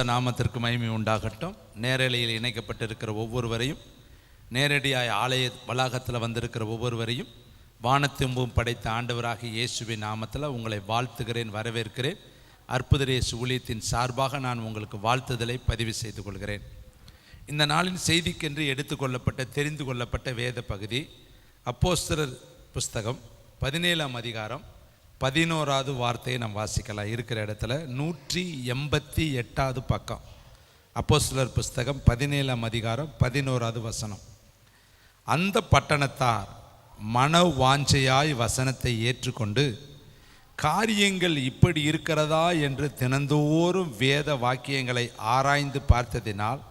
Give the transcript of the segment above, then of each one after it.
நாமத்திற்கு மகிமை உண்டாகட்டும். நேரலையில் இணைக்கப்பட்டிருக்கிற ஒவ்வொருவரையும், நேரடியாய் ஆலய வளாகத்தில் வந்திருக்கிற ஒவ்வொருவரையும் வானத்தெம்பும் படைத்த ஆண்டவராகிய இயேசுவின் நாமத்தில் உங்களை வாழ்த்துகிறேன், வரவேற்கிறேன். அற்புத இயேசு ஊழியத்தின் சார்பாக நான் உங்களுக்கு வாழ்த்துதலை பதிவு செய்து கொள்கிறேன். இந்த நாளின் செய்திக்கென்று எடுத்துக்கொள்ளப்பட்ட தெரிந்து கொள்ளப்பட்ட வேத பகுதி அப்போஸ்தலர் புஸ்தகம் 17ஆம் அதிகாரம் 11வது வார்த்தையை நாம் வாசிக்கலாம். இருக்கிற இடத்துல 188வது பக்கம். அப்போஸ்தலர் புஸ்தகம் 17ஆம் அதிகாரம் 11வது வசனம். அந்த பட்டணத்தார் மன வாஞ்சையாய் வசனத்தை ஏற்றுக்கொண்டு காரியங்கள் இப்படி இருக்கிறதா என்று தினந்தோறும் வேத வாக்கியங்களை ஆராய்ந்து பார்த்ததினால்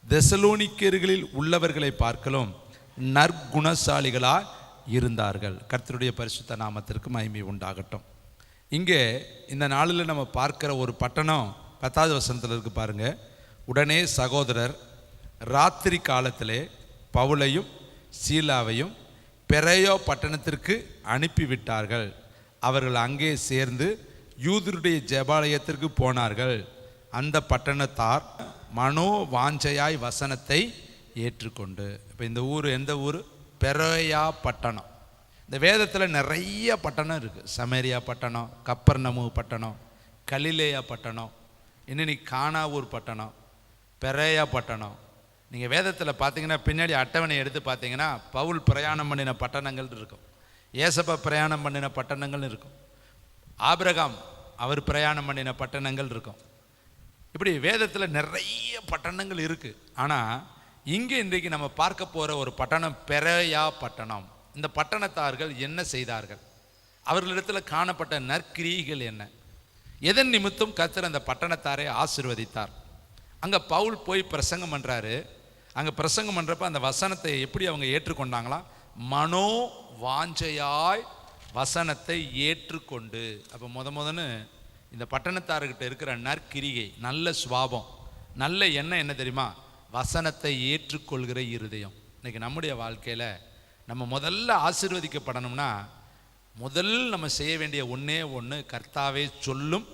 தெசலோனிக்கர்களில் உள்ளவர்களை பார்க்கலும் நற்குணசாலிகளாய் இருந்தார்கள். கர்த்தருடைய பரிசுத்த நாமத்திற்கு மகிமை உண்டாகட்டும். இங்கே இந்த நாளில் நம்ம பார்க்கிற ஒரு பட்டணம் 10வது வசனத்தில் இருக்கு பாருங்க. உடனே சகோதரர் ராத்திரி காலத்திலே பவுலையும் சீலாவையும் பெரையோ பட்டணத்திற்கு அனுப்பிவிட்டார்கள். அவர்கள் அங்கே சேர்ந்து யூதருடைய ஜெபாலயத்திற்கு போனார்கள். அந்த பட்டணத்தார் மனோ வாஞ்சையாய் வசனத்தை ஏற்றுக்கொண்டு. இப்போ இந்த ஊர் எந்த ஊர்? பெரோயா பட்டணம். இந்த வேதத்தில் நிறைய பட்டணம் இருக்குது. சமேரியா பட்டணம், கப்பர்நமு பட்டணம், கலிலேயா பட்டணம், இன்னும் கானாவூர் பட்டணம், பெரோயா பட்டணம். நீங்கள் வேதத்தில் பார்த்தீங்கன்னா பின்னாடி அட்டவணை எடுத்து பார்த்தீங்கன்னா பவுல் பிரயாணம் பண்ணின பட்டணங்கள் இருக்கும், ஏசப்பா பிரயாணம் பண்ணின பட்டணங்கள் இருக்கும், ஆபிரகாம் அவர் பிரயாணம் பண்ணின பட்டணங்கள் இருக்கும். இப்படி வேதத்தில் நிறைய பட்டணங்கள் இருக்குது. ஆனால் இங்கே இன்றைக்கு நம்ம பார்க்க போகிற ஒரு பட்டணம் பெரோயா பட்டணம். இந்த பட்டணத்தார்கள் என்ன செய்தார்கள்? அவர்களிடத்தில் காணப்பட்ட நற்கிரியைகள் என்ன? எதன் நிமித்தம் கர்த்தர் அந்த பட்டணத்தாரை ஆசீர்வதித்தார்? அங்கே பவுல் போய் பிரசங்கம் பண்ணுறாரு. அங்கே பிரசங்கம் பண்ணுறப்ப அந்த வசனத்தை எப்படி அவங்க ஏற்றுக்கொண்டாங்களாம்? மனோ வாஞ்சையாய் வசனத்தை ஏற்றுக்கொண்டு. அப்போ முதன்னு இந்த பட்டணத்தார்கிட்ட இருக்கிற நற்கிரிகை, நல்ல சுபாவம், நல்ல எண்ணம் என்ன தெரியுமா? வசனத்தை ஏற்றுக்கொள்கிற இருதயம். இன்னைக்கு நம்முடைய வாழ்க்கையில் நம்ம முதல்ல ஆசீர்வதிக்கப்படணும்னா முதல் நம்ம செய்ய வேண்டிய ஒன்றே ஒன்று, கர்த்தாவே சொல்லும்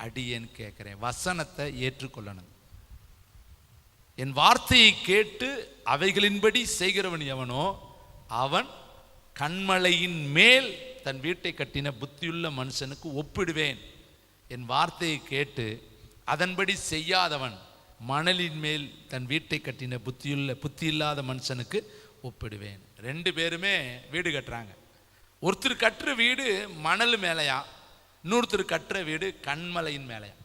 அடியேன்னு கேட்குறேன், வசனத்தை ஏற்றுக்கொள்ளணும். என் வார்த்தையை கேட்டு அவைகளின்படி செய்கிறவன் எவனோ அவன் கண்மலையின் மேல் தன் வீட்டை கட்டின புத்தியுள்ள மனுஷனுக்கு ஒப்பிடுவேன். என் வார்த்தையை கேட்டு அதன்படி செய்யாதவன் மணலின் மேல் தன் வீட்டை கட்டின புத்தி இல்லாத மனுஷனுக்கு ஒப்பிடுவேன். 2 பேருமே வீடு கட்டுறாங்க. ஒருத்தர் கட்டுற வீடு மணல் மேலையா, இன்னொருத்தர் கட்டுற வீடு கண்மலையின் மேலையா.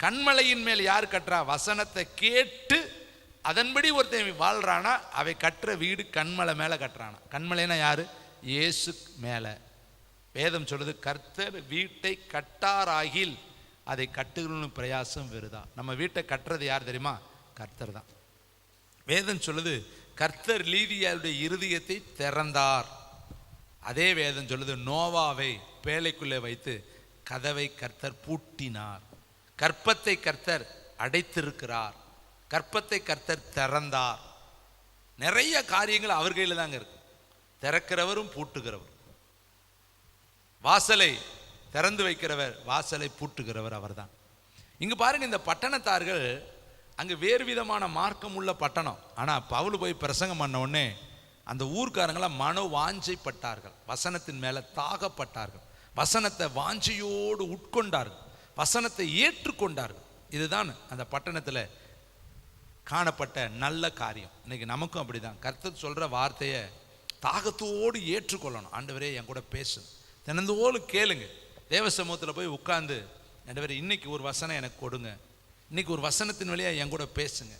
கண்மலையின் மேல் யார் கட்டுறா? வசனத்தை கேட்டு அதன்படி ஒருத்தன் வாழ்றானா அவை கட்டுற வீடு கண்மலை மேலே கட்டுறானா. கண்மலைனா யாரு? இயேசு மேலே. வேதம் சொல்லுது, கர்த்தர் வீட்டை கட்டாராகில் அதை கட்டுகிறவனு பிரயாசம் வெறுதா. நம்ம வீட்டை கட்டுறது யார் தெரியுமா? கர்த்தர் தான். வேதம் சொல்லுது, கர்த்தர் லீதியாளுடைய இருதயத்தை திறந்தார். அதே வேதம் சொல்லுது, நோவாவை பேழைக்குள்ளே வைத்து கதவை கர்த்தர் பூட்டினார். கற்பத்தை கர்த்தர் அடைத்திருக்கிறார், கற்பத்தை கர்த்தர் திறந்தார். நிறைய காரியங்கள் அவர் கையில் தாங்க இருக்கு. திறக்கிறவரும் பூட்டுகிறவர், வாசலை திறந்து வைக்கிறவர், வாசலை பூட்டுகிறவர் அவர் தான். இங்கு பாருங்க, இந்த பட்டணத்தார்கள் அங்கே வேறு விதமான மார்க்கம் உள்ள பட்டணம். ஆனால் பவுல் போய் பிரசங்கம் பண்ண உடனே அந்த ஊர்க்காரங்களாம் மனோ வாஞ்சைப்பட்டார்கள், வசனத்தின் மேலே தாகப்பட்டார்கள், வசனத்தை வாஞ்சையோடு உட்கொண்டார்கள், வசனத்தை ஏற்றுக்கொண்டார்கள். இதுதான் அந்த பட்டணத்தில் காணப்பட்ட நல்ல காரியம். இன்னைக்கு நமக்கும் அப்படிதான். கர்த்தர் சொல்கிற வார்த்தையை தாகத்தோடு ஏற்றுக்கொள்ளணும். ஆண்டவரே என் கூட பேசு, தினந்தோடு கேளுங்க. தேவ சமூகத்தில் போய் உட்கார்ந்து, ஆண்டவரே இன்னைக்கு ஒரு வசனம் எனக்கு கொடுங்க, இன்னைக்கு ஒரு வசனத்தின் வழியாக என் கூட பேசுங்க,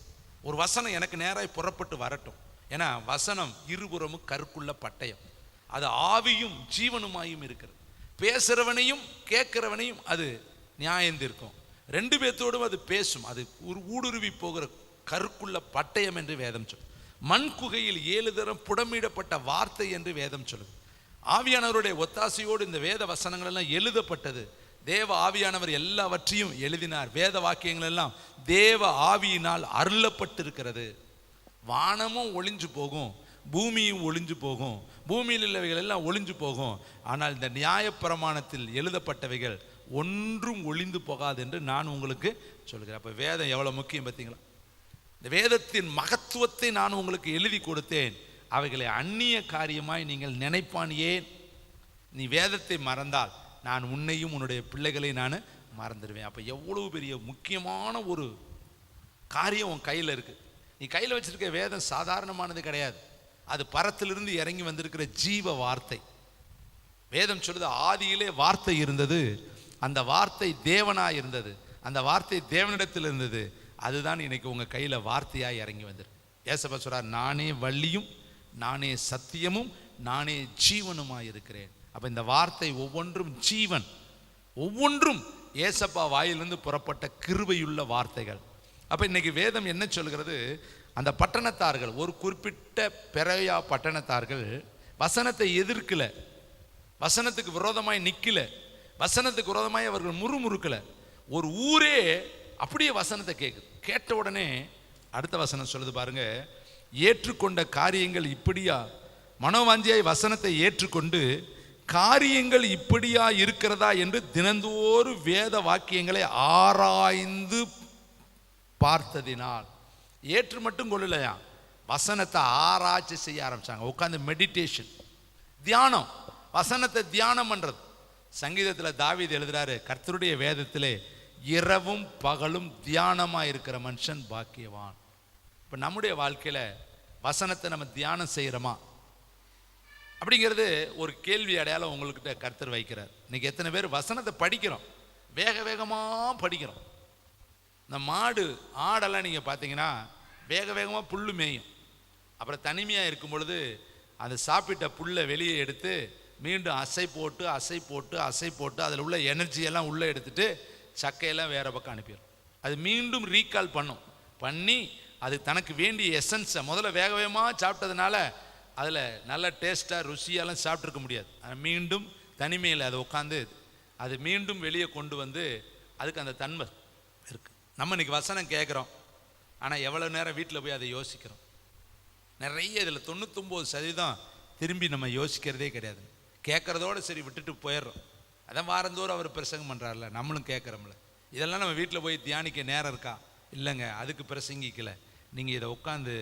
ஒரு வசனம் எனக்கு நேராக புறப்பட்டு வரட்டும். ஏன்னா வசனம் இருபுறமும் கருக்குள்ள பட்டயம், அது ஆவியும் ஜீவனுமாயும் இருக்கிறது. பேசுகிறவனையும் கேட்கிறவனையும் அது நியாயந்திருக்கும். 2 பேர்த்தோடும் அது பேசும். அது ஊடுருவி போகிற கருக்குள்ள பட்டயம் என்று வேதம் சொல்லும். மண் குகையில் 7 தரம் புடமிடப்பட்ட வார்த்தை என்று வேதம் சொல்லுது. ஆவியானவருடைய ஒத்தாசையோடு இந்த வேத வசனங்கள் எல்லாம் எழுதப்பட்டது. தேவ ஆவியானவர் எல்லாவற்றையும் எழுதினார். வேத வாக்கியங்கள் எல்லாம் தேவ ஆவியினால் அருளப்பட்டிருக்கிறது. வானமும் ஒளிஞ்சு போகும், பூமியும் ஒளிஞ்சு போகும், பூமியில் உள்ளவைகள் எல்லாம் ஒளிஞ்சு போகும். ஆனால் இந்த நியாயப்பிரமாணத்தில் எழுதப்பட்டவைகள் ஒன்றும் ஒளிந்து போகாது என்று நான் உங்களுக்கு சொல்கிறேன். அப்போ வேதம் எவ்வளோ முக்கியம் பார்த்தீங்களா? இந்த வேதத்தின் மகத்துவத்தை நான் உங்களுக்கு எழுதி கொடுத்தேன், அவைகளை அந்நிய காரியமாய் நீங்கள் நினைப்பான் ஏன்? நீ வேதத்தை மறந்தால் நான் உன்னையும் உன்னுடைய பிள்ளைகளை நான் மறந்துடுவேன். அப்போ எவ்வளவு பெரிய முக்கியமான ஒரு காரியம் உன் கையில் இருக்குது. நீ கையில் வச்சிருக்க வேதம் சாதாரணமானது கிடையாது. அது பரத்திலிருந்து இறங்கி வந்திருக்கிற ஜீவ வார்த்தை. வேதம் சொல்லுது, ஆதியிலே வார்த்தை இருந்தது, அந்த வார்த்தை தேவனாய் இருந்தது, அந்த வார்த்தை தேவனிடத்தில் இருந்தது, அதுதான் இன்னைக்கு உங்கள் கையில் வார்த்தையாய் இறங்கி வந்திருக்கு. ஏசப்பா சொல்றார், நானே வழியும் நானே சத்தியமும் நானே ஜீவனுமாய் இருக்கிறேன். அப்போ இந்த வார்த்தை ஒவ்வொன்றும் ஜீவன், ஒவ்வொன்றும் ஏசப்பா வாயிலிருந்து புறப்பட்ட கிருபையுள்ள வார்த்தைகள். அப்போ இன்னைக்கு வேதம் என்ன சொல்கிறது? அந்த பட்டணத்தார்கள், ஒரு குறிப்பிட்ட பெரையா பட்டணத்தார்கள் வசனத்தை எதிர்க்கல, வசனத்துக்கு விரோதமாய் நிற்கல, வசனத்துக்கு விரோதமாய் அவர்கள் முறுமுறுக்கல. ஒரு ஊரே அப்படியே வசனத்தை கேட்குது. கேட்ட உடனே அடுத்த வசனம் சொல்லுது பாருங்க, ஏற்றுக்கொண்ட காரியங்கள் இப்படியா, மனோவாஞ்சியாய் வசனத்தை ஏற்றுக்கொண்டு காரியங்கள் இப்படியா இருக்கிறதா என்று தினந்தோறும் வேத வாக்கியங்களை ஆராய்ந்து பார்த்ததினால். ஏற்று மட்டும் கொள்ளலையா, வசனத்தை ஆராய்ச்சி செய்ய ஆரம்பிச்சாங்க. உட்காந்து மெடிடேஷன், தியானம், வசனத்தை தியானம் பண்றது. சங்கீதத்தில் தாவீது எழுதுறாரு, கர்த்தருடைய வேதத்திலே இரவும் பகலும் தியானமாக இருக்கிற மனுஷன் பாக்கியவான். இப்போ நம்முடைய வாழ்க்கையில் வசனத்தை நம்ம தியானம் செய்கிறோமா அப்படிங்கிறது ஒரு கேள்வி அடையாளம் உங்கள்கிட்ட கர்த்தர் வைக்கிறார். இன்னைக்கு எத்தனை பேர் வசனத்தை படிக்கிறோம், வேக வேகமாக படிக்கிறோம். இந்த மாடு ஆடெல்லாம் நீங்கள் பார்த்தீங்கன்னா வேக வேகமாக புல் மேயும். அப்புறம் தனிமையாக இருக்கும் பொழுது அந்த சாப்பிட்ட புல்லை வெளியே எடுத்து மீண்டும் அசை போட்டு அதில் உள்ள எனர்ஜியெல்லாம் உள்ளே எடுத்துட்டு சக்கையெல்லாம் வேறு பக்கம் அனுப்பிடும். அது மீண்டும் ரீகால் பண்ணி அது தனக்கு வேண்டிய எசன்ஸை முதல்ல வேக வேகமாக சாப்பிட்டதுனால அதில் நல்ல டேஸ்ட்டாக ருசியெல்லாம் சாப்பிட்ருக்க முடியாது. மீண்டும் தனிமையில் அதை உட்காந்து அது மீண்டும் வெளியே கொண்டு வந்து அதுக்கு அந்த தன்மை இருக்குது. நம்ம இன்னைக்கு வசனம் கேட்குறோம், ஆனால் எவ்வளோ நேரம் வீட்டில் போய் அதை யோசிக்கிறோம்? நிறைய இதில் 99% திரும்பி நம்ம யோசிக்கிறதே கிடையாது. கேட்குறதோடு சரி விட்டுட்டு போயிடுறோம். அதான் வாரந்தோறும் அவர் பிரசங்கம் பண்ணுறாருல, நம்மளும் கேட்குறோம்ல. இதெல்லாம் நம்ம வீட்டில் போய் தியானிக்க நேரம் இருக்கா? இல்லைங்க, அதுக்கு பிரசங்கிக்கலை. நீங்கள் இதை உட்காந்து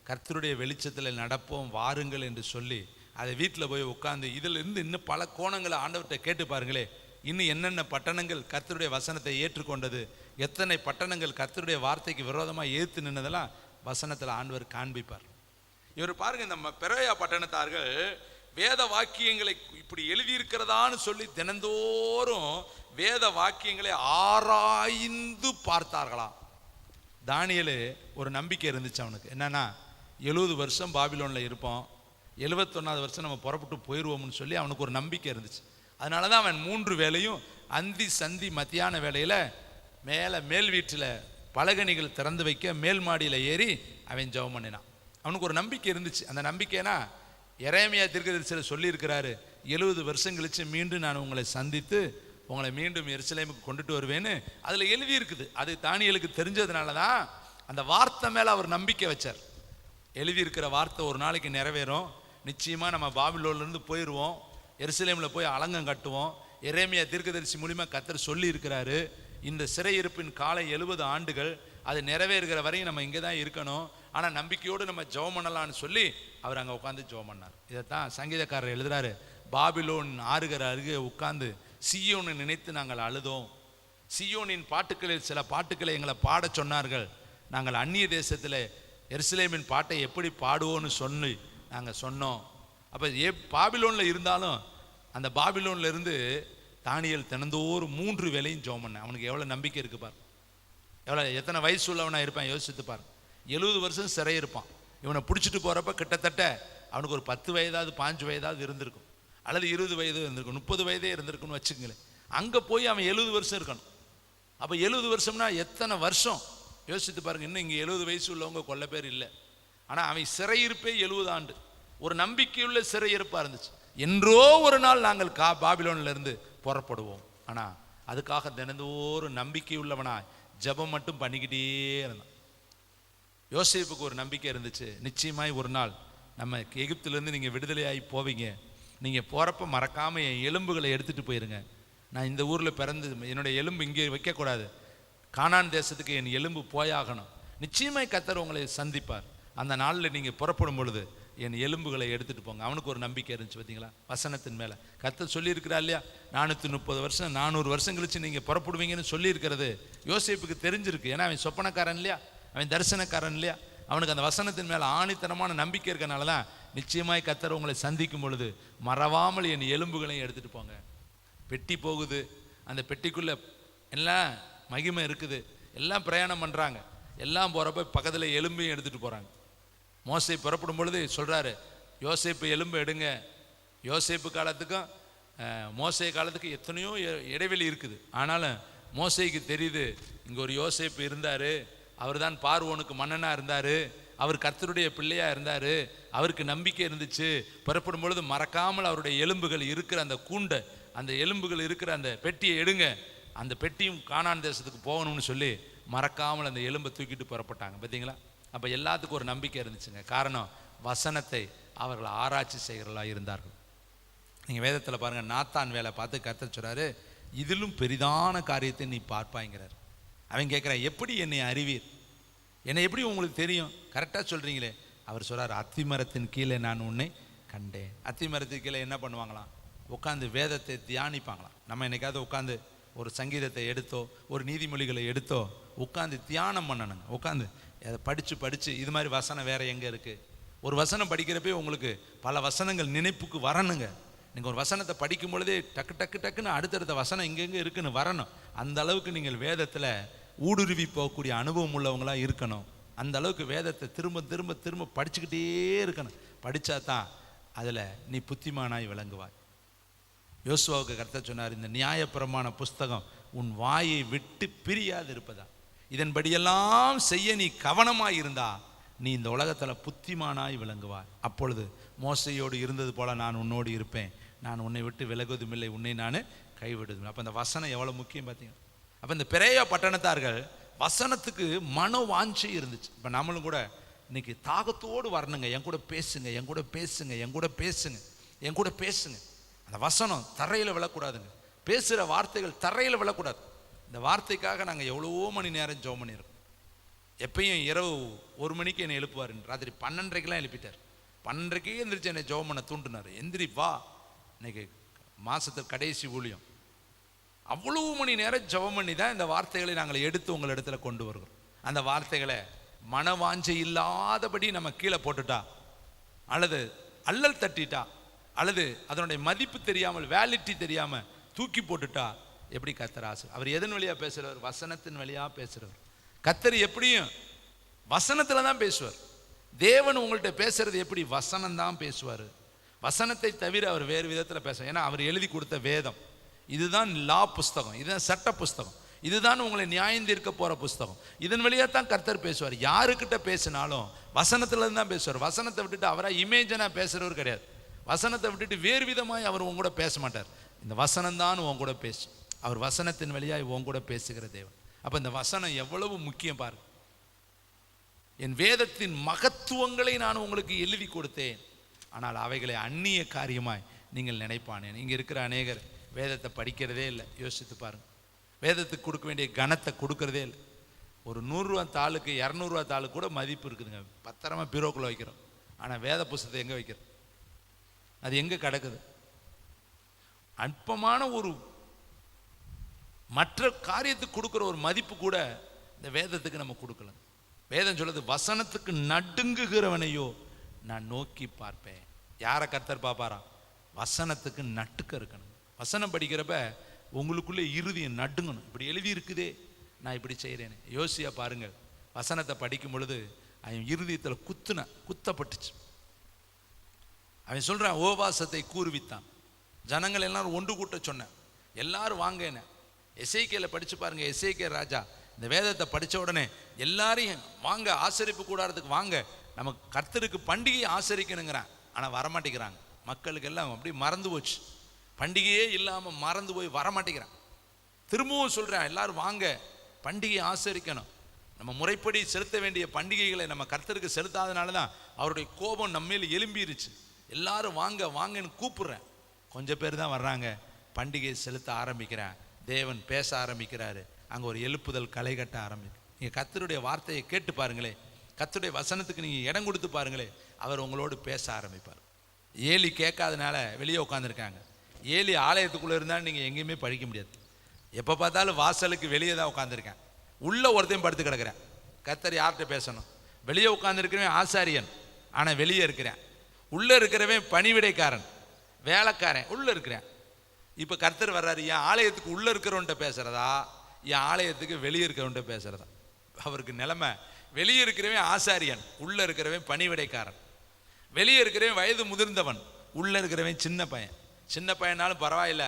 கர்த்தருடைய வெளிச்சத்தில் நடப்போம் வாருங்கள் என்று சொல்லி அதை வீட்டில் போய் உட்காந்து இதில் இருந்து இன்னும் பல கோணங்களை ஆண்டவர்கிட்ட கேட்டு பாருங்களே. இன்னும் என்னென்ன பட்டணங்கள் கர்த்தருடைய வசனத்தை ஏற்றுக்கொண்டது, எத்தனை பட்டணங்கள் கர்த்தருடைய வார்த்தைக்கு விரோதமாக ஏற்று நின்னதெல்லாம் வசனத்தில் ஆண்டவர் காண்பிப்பார். இவர் பாருங்க, இந்த பெரோயா பட்டணத்தார்கள் வேத வாக்கியங்களை இப்படி எழுதியிருக்கிறதான்னு சொல்லி தினந்தோறும் வேத வாக்கியங்களை ஆராய்ந்து பார்த்தார்களாம். தானியேலு ஒரு நம்பிக்கை இருந்துச்சு அவனுக்கு. என்னன்னா, 70 வருஷம் பாபிலோனில் இருப்போம், 71வது வருஷம் நம்ம புறப்பட்டு போயிடுவோம்னு சொல்லி அவனுக்கு ஒரு நம்பிக்கை இருந்துச்சு. அதனால தான் அவன் 3 வேளையும் அந்தி சந்தி மத்தியான வேளையில் மேல் வீட்டில் பலகணிகள் திறந்து வைக்க மேல் மாடியில் ஏறி அவன் ஜெபம் பண்ணினான். அவனுக்கு ஒரு நம்பிக்கை இருந்துச்சு. அந்த நம்பிக்கைனா எரேமியா தீர்க்கதரிசியில் சொல்லியிருக்கிறாரு, 70 வருஷம் கழிச்சு மீண்டும் நான் உங்களை சந்தித்து உங்களை மீண்டும் எருசலேமுக்கு கொண்டுட்டு வருவேன்னு அதில் எழுதியிருக்குது. அது தானியேலுக்கு தெரிஞ்சதுனால தான் அந்த வார்த்தை மேலே அவர் நம்பிக்கை வச்சார். எழுதியிருக்கிற வார்த்தை ஒரு நாளைக்கு நிறைவேறும், நிச்சயமாக நம்ம பாபிலோன்லேருந்து போயிடுவோம், எருசலேமில் போய் அலங்கம் கட்டுவோம். எரேமியா தீர்க்கதரிசி மூலிமா கர்த்தர் சொல்லி இருக்கிறாரு, இந்த சிறையிருப்பின் காலம் 70 ஆண்டுகள், அது நிறைவேறுகிற வரையும் நம்ம இங்கே தான் இருக்கணும், ஆனால் நம்பிக்கையோடு நம்ம ஜெபம் பண்ணலான்னு சொல்லி அவர் அங்கே உட்காந்து ஜெபம் பண்ணார். இதைத்தான் சங்கீதக்காரர் எழுதுறாரு, பாபிலோன் ஆறுகிற அருகே உட்கார்ந்து சீயோனை நினைத்து நாங்கள் அழுதோம். சீயோனின் பாட்டுக்களில் சில பாட்டுக்களை எங்களை பாட சொன்னார்கள். நாங்கள் அந்நிய தேசத்தில் எருசலேமின் பாட்டை எப்படி பாடுவோன்னு சொல்லி நாங்கள் சொன்னோம். அப்போ பாபிலோனில் இருந்தாலும் அந்த பாபிலோனில் இருந்து தானியேல் தினந்தோறும் 3 வேளையும் ஜெபம் பண்ணேன். அவனுக்கு எவ்வளோ நம்பிக்கை இருக்குது பார், எத்தனை வயசு உள்ளவனாக இருப்பான் யோசித்து பார். 70 வருஷம் சிறை இருப்பான். இவனை பிடிச்சிட்டு போகிறப்ப கிட்டத்தட்ட அவனுக்கு ஒரு 10 வயதாவது 5 வயதாவது இருந்திருக்கும், அல்லது 20 வயது இருந்திருக்கும், 30 வயதே இருந்திருக்குன்னு வச்சுக்கங்களேன். அங்கே போய் அவன் 70 வருஷம் இருக்கணும். அப்போ 70 வருஷம்னா எத்தனை வருஷம் யோசித்து பாருங்க. இன்னும் இங்கே 70 வயசு உள்ளவங்க கொல்ல பேர் இல்லை, ஆனால் அவன் சிறையிருப்பே 70 ஆண்டு. ஒரு நம்பிக்கையுள்ள சிறையிருப்பாக இருந்துச்சு. என்றோ ஒரு நாள் நாங்கள் பாபிலோன்ல இருந்து புறப்படுவோம். ஆனால் அதுக்காக தினந்தோறும் நம்பிக்கை உள்ளவனா ஜெபம் மட்டும் பண்ணிக்கிட்டே இருந்தான். யோசேப்புக்கு ஒரு நம்பிக்கை இருந்துச்சு, நிச்சயமாய் ஒரு நாள் நம்ம எகிப்திலேருந்து நீங்கள் விடுதலையாகி போவீங்க, நீங்கள் போகிறப்ப மறக்காமல் என் எலும்புகளை எடுத்துகிட்டு போயிருங்க, நான் இந்த ஊரில் பிறந்து என்னுடைய எலும்பு இங்கே வைக்கக்கூடாது, கானான் தேசத்துக்கு என் எலும்பு போயாகணும். நிச்சயமாய் கர்த்தர் உங்களை சந்திப்பார். அந்த நாளில் நீங்கள் புறப்படும் பொழுது என் எலும்புகளை எடுத்துகிட்டு போங்க. அவனுக்கு ஒரு நம்பிக்கை இருந்துச்சு பார்த்தீங்களா வசனத்தின் மேலே. கர்த்தர் சொல்லியிருக்கிறா இல்லையா, 430 வருஷம் 400 வருஷம் கழிச்சு நீங்கள் புறப்படுவீங்கன்னு சொல்லியிருக்கிறது யோசேப்புக்கு தெரிஞ்சிருக்கு. ஏன்னா அவன் சொப்பனக்காரன் இல்லையா, அவன் தரிசனக்காரன் இல்லையா, அவனுக்கு அந்த வசனத்தின் மேலே ஆணித்தனமான நம்பிக்கை இருக்கனால தான் நிச்சயமாய் கர்த்தர் உங்களை சந்திக்கும் பொழுது மறவாமல் என் எலும்புகளையும் எடுத்துகிட்டு போங்க. பெட்டி போகுது, அந்த பெட்டிக்குள்ளே எல்லாம் மகிமை இருக்குது, எல்லாம் பிரயாணம் பண்ணுறாங்க, எல்லாம் போகிறப்ப பக்கத்தில் எலும்பையும் எடுத்துகிட்டு போகிறாங்க. மோசே புறப்படும் பொழுது சொல்கிறாரு, யோசேப்பு எலும்பு எடுங்க. யோசேப்பு காலத்துக்கும் மோசே காலத்துக்கு எத்தனையோ இடைவெளி இருக்குது. ஆனாலும் மோசேக்கு தெரியுது, இங்கே ஒரு யோசேப்பு இருந்தார், அவர் தான் பார்வோனுக்கு மன்னனாக இருந்தார், அவர் கர்த்தருடைய பிள்ளையாக இருந்தார், அவருக்கு நம்பிக்கை இருந்துச்சு. புறப்படும் பொழுது மறக்காமல் அவருடைய எலும்புகள் இருக்கிற அந்த கூண்டை, அந்த எலும்புகள் இருக்கிற அந்த பெட்டியை எடுங்க, அந்த பெட்டியும் கானான் தேசத்துக்கு போகணும்னு சொல்லி மறக்காமல் அந்த எலும்பை தூக்கிட்டு புறப்பட்டாங்க. பார்த்தீங்களா? அப்போ எல்லாத்துக்கும் ஒரு நம்பிக்கை இருந்துச்சுங்க. காரணம் வசனத்தை அவர்கள் ஆராய்ச்சி செய்கிறவர்களாக இருந்தார்கள். நீங்கள் வேதத்தில் பாருங்கள், நாத்தான் வேலை பார்த்து கர்த்தர் சொல்கிறாரு, இதிலும் பெரிதான காரியத்தை நீ பார்ப்பாய்ங்கிறார். அவன் கேட்குறான், எப்படி என்னை அறிவீர், என்னை எப்படி உங்களுக்கு தெரியும், கரெக்டாக சொல்கிறீங்களே. அவர் சொல்கிறார், அத்திமரத்தின் கீழே நான் உன்னை கண்டேன். அத்திமரத்தின் கீழே என்ன பண்ணுவாங்களாம், உட்காந்து வேதத்தை தியானிப்பாங்களாம். நம்ம என்னைக்காவது உட்காந்து ஒரு சங்கீதத்தை எடுத்தோ ஒரு நீதிமொழிகளை எடுத்தோ உட்காந்து தியானம் பண்ணணுங்க. உட்காந்து அதை படித்து இது மாதிரி வசனம் வேறு எங்கே இருக்குது, ஒரு வசனம் படிக்கிறப்பே உங்களுக்கு பல வசனங்கள் நினைப்புக்கு வரணுங்க. நீங்கள் ஒரு வசனத்தை படிக்கும் பொழுதே டக்குன்னு அடுத்தடுத்த வசனம் எங்கெங்கே இருக்குன்னு வரணும். அந்த அளவுக்கு நீங்கள் வேதத்தில் ஊடுருவி போகக்கூடிய அனுபவம் உள்ளவங்களாக இருக்கணும். அந்த அளவுக்கு வேதத்தை திரும்ப திரும்ப திரும்ப படிச்சுக்கிட்டே இருக்கணும். படித்தா தான் அதில் நீ புத்திமானாய் விளங்குவாய். யோசுவாவுக்கு கர்த்தர் சொன்னார், இந்த நியாயப்பிரமாண புஸ்தகம் உன் வாயை விட்டு பிரியாது இருப்பதா, இதன்படியெல்லாம் செய்ய நீ கவனமாய் இருந்தா நீ இந்த உலகத்தில் புத்திமானாய் விளங்குவாய். அப்பொழுது மோசையோடு இருந்தது போல நான் உன்னோடு இருப்பேன், நான் உன்னை விட்டு விலகுவதும் இல்லை, உன்னை நான் கைவிடுவதும். அப்போ இந்த வசனம் எவ்வளோ முக்கியம் பார்த்தீங்க. அப்போ இந்த பெரிய பட்டணத்தார்கள் வசனத்துக்கு மன வாஞ்சை இருந்துச்சு. இப்போ நம்மளும் கூட இன்னைக்கு தாகத்தோடு வரணுங்க, என் கூட பேசுங்க, என் கூட பேசுங்க, என் கூட பேசுங்க, என் கூட பேசுங்க. அந்த வசனம் தரையில் விழக்கூடாதுங்க, பேசுகிற வார்த்தைகள் தரையில் விழக்கூடாது. இந்த வார்த்தைக்காக நாங்கள் எவ்வளவோ மணி நேரம் ஜெபம் பண்ணியிருக்கோம். எப்பயும் இரவு 1 மணிக்கு என்னை எழுப்புவார், ராத்திரி 12:30க்கெலாம் எழுப்பிட்டார். 12:30க்கே எந்திரிச்சு என்னை ஜெபம் பண்ண தூண்டினார். எந்திரி வா, இன்னைக்கு மாதத்துக்கு கடைசி ஊழியம். அவ்வளவு மணி நேரம் ஜெபம் பண்ணி தான் இந்த வார்த்தைகளை நாங்கள் எடுத்து உங்கள் இடத்துல கொண்டு வருகிறோம். அந்த வார்த்தைகளை மனவாஞ்சை இல்லாதபடி நம்ம கீழே போட்டுட்டா, அல்லது அல்லல் தட்டிட்டா, அல்லது அதனுடைய மதிப்பு தெரியாமல் வேலிட்டி தெரியாமல் தூக்கி போட்டுட்டா எப்படி கர்த்தர் ஆசை. அவர் எதன் வழியாக பேசுகிறவர், வசனத்தின் வழியாக பேசுகிறவர். கர்த்தர் எப்படியும் வசனத்தில் தான் பேசுவார். தேவன் உங்கள்கிட்ட பேசுறது எப்படி, வசனம் தான் பேசுவார். வசனத்தை தவிர அவர் வேறு விதத்தில் பேசுவார். ஏன்னா அவர் எழுதி கொடுத்த வேதம் இதுதான், லா புஸ்தகம், இதுதான் சட்ட புஸ்தகம், இதுதான் உங்களை நியாயம் தீர்க்க போகிற புஸ்தகம். இதன் வழியாக தான் கர்த்தர் பேசுவார். யாருக்கிட்ட பேசினாலும் வசனத்துலேருந்து தான் பேசுவார். வசனத்தை விட்டுட்டு அவராக இமேஜனாக பேசுகிறவர் கிடையாது. வசனத்தை விட்டுட்டு வேறு விதமாய் அவர் உங்க கூட பேச மாட்டார். இந்த வசனம் தான் உன் கூட பேசும். அவர் வசனத்தின் வழியாக உன் கூட பேசுகிற தேவன். அப்போ இந்த வசனம் எவ்வளவு முக்கியம் பாருங்க. என் வேதத்தின் மகத்துவங்களை நான் உங்களுக்கு எழுதி கொடுத்தேன், ஆனால் அவைகளை அந்நிய காரியமாய் நீங்கள் நினைப்பானேன். இங்கே இருக்கிற அநேகர் வேதத்தை படிக்கிறதே இல்லை. யோசித்து பாருங்க, வேதத்துக்கு கொடுக்க வேண்டிய கனத்தை கொடுக்கறதே இல்லை. ஒரு 100 ரூபா தாளுக்கு 200 ரூபா தாளுக்கு கூட மதிப்பு இருக்குதுங்க, பத்திரமா பீரோக்குள்ளே வைக்கிறோம். ஆனால் வேத புஸ்தகத்தை எங்கே வைக்கிறோம், அது எங்கே கிடக்குது? அற்பமான ஒரு மற்ற காரியத்துக்கு கொடுக்குற ஒரு மதிப்பு கூட இந்த வேதத்துக்கு நம்ம கொடுக்கல. வேதம் சொல்லுது, வசனத்துக்கு நடுங்குகிறவனையோ நான் நோக்கி பார்ப்பேன். யாரை கர்த்தர் பார்ப்பாரா? வசனத்துக்கு நட்டுக்க இருக்கணும். வசனம் படிக்கிறப்ப உங்களுக்குள்ளே இருதயம் நடுங்கணும். இப்படி எழுதி இருக்குதே, நான் இப்படி செய்கிறேன்னு. யோசியா பாருங்கள், வசனத்தை படிக்கும் பொழுது அவன் இருதயத்தில் குத்தப்பட்டுச்சு. அவன் சொல்கிறான், உபவாசத்தை கூறுவித்தான், ஜனங்கள் எல்லாரும் ஒன்று கூட்ட சொன்னேன், எல்லாரும் வாங்க. என்ன எசேக்கியேலை படித்து பாருங்க. எசேக்கியேல் ராஜா இந்த வேதத்தை படித்த உடனே எல்லாரையும் வாங்க, ஆசரிப்பு கூடாரத்துக்கு வாங்க, நம்ம கர்த்தருக்கு பண்டிகையை ஆசரிக்கணுங்கிறான். ஆனால் வரமாட்டேங்கிறாங்க. மக்களுக்கு எல்லாம் அப்படி மறந்து போச்சு, பண்டிகையே இல்லாமல் மறந்து போய் வரமாட்டேங்கிறான். திரும்பவும் சொல்கிறேன், எல்லாரும் வாங்க, பண்டிகையை ஆசரிக்கணும். நம்ம முறைப்படி செலுத்த வேண்டிய பண்டிகைகளை நம்ம கர்த்தருக்கு செலுத்தாதனால தான் அவருடைய கோபம் நம்ம மேல் எழும்பிருச்சு. எல்லாரும் வாங்க வாங்கன்னு கூப்பிடுறேன். கொஞ்சம் பேர் தான் வர்றாங்க. பண்டிகை செலுத்த ஆரம்பிக்கிறேன். தேவன் பேச ஆரம்பிக்கிறாரு. அங்கே ஒரு எழுப்புதல் களை கட்ட ஆரம்பிக்கும். நீங்கள் கர்த்தருடைய வார்த்தையை கேட்டு பாருங்களே, கர்த்தருடைய வசனத்துக்கு நீங்கள் இடம் கொடுத்து பாருங்களே, அவர் உங்களோடு பேச ஆரம்பிப்பார். ஏலி கேட்காதனால வெளியே உட்காந்துருக்காங்க. ஏலி ஆலயத்துக்குள்ளே இருந்தாலும் நீங்கள் எங்கேயுமே படிக்க முடியாது. எப்போ பார்த்தாலும் வாசலுக்கு வெளியே தான் உட்காந்துருக்கேன். உள்ளே ஒருத்தையும் படுத்து கிடக்கிறேன். கர்த்தர் யார்கிட்ட பேசணும்? வெளியே உட்காந்துருக்கிறவன் ஆசாரியன், ஆனால் வெளியே இருக்கிறேன். உள்ளே இருக்கிறவன் பணிவிடைக்காரன், வேலைக்காரன், உள்ளே இருக்கிறேன். இப்போ கர்த்தர் வர்றாரு. என் ஆலயத்துக்கு உள்ளே இருக்கிறவன்ட்ட பேசுகிறதா, என் ஆலயத்துக்கு வெளியே இருக்கிறவன்ட்ட பேசுகிறதா? அவருக்கு நிலைமை, வெளியே இருக்கிறவன் ஆசாரியன், உள்ளே இருக்கிறவன் பணிவிடைக்காரன். வெளியே இருக்கிறவன் வயது முதிர்ந்தவன், உள்ளே இருக்கிறவன் சின்ன பையன். சின்ன பையனாலும் பரவாயில்ல,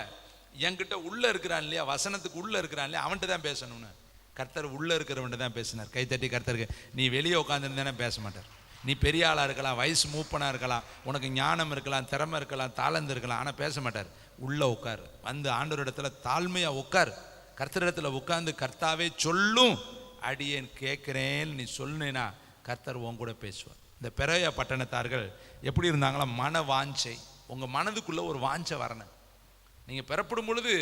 என்கிட்ட உள்ளே இருக்கிறான் இல்லையா, வசனத்துக்கு உள்ளே இருக்கிறான் இல்லையா, அவன்கிட்ட தான் பேசணும்னு கர்த்தர் உள்ளே இருக்கிறவன்ட்டு தான் பேசினார். கைத்தட்டி கர்த்தருக்கு. நீ வெளியே உட்காந்துருந்தேனே பேச மாட்டார். நீ பெரிய ஆளாக இருக்கலாம், வயசு மூப்பனாக இருக்கலாம், உனக்கு ஞானம் இருக்கலாம், திறமை இருக்கலாம், தாளந்து இருக்கலாம், ஆனால் பேச மாட்டார். உள்ளே உட்கார். வந்து ஆண்டவர் இடத்துல தாழ்மையாக உட்கார். கர்த்தர் இடத்துல உட்காந்து கர்த்தாவே சொல்லும், அடியேன் கேட்குறேன்னு நீ சொன்னேன்னா கர்த்தர் உன் கூட பேசுவார். இந்த பெரோயா பட்டணத்தார்கள் எப்படி இருந்தாங்களா? மன வாஞ்சை. உங்கள் மனதுக்குள்ளே ஒரு வாஞ்சை வரணும். நீங்கள் பெறப்படும் பொழுது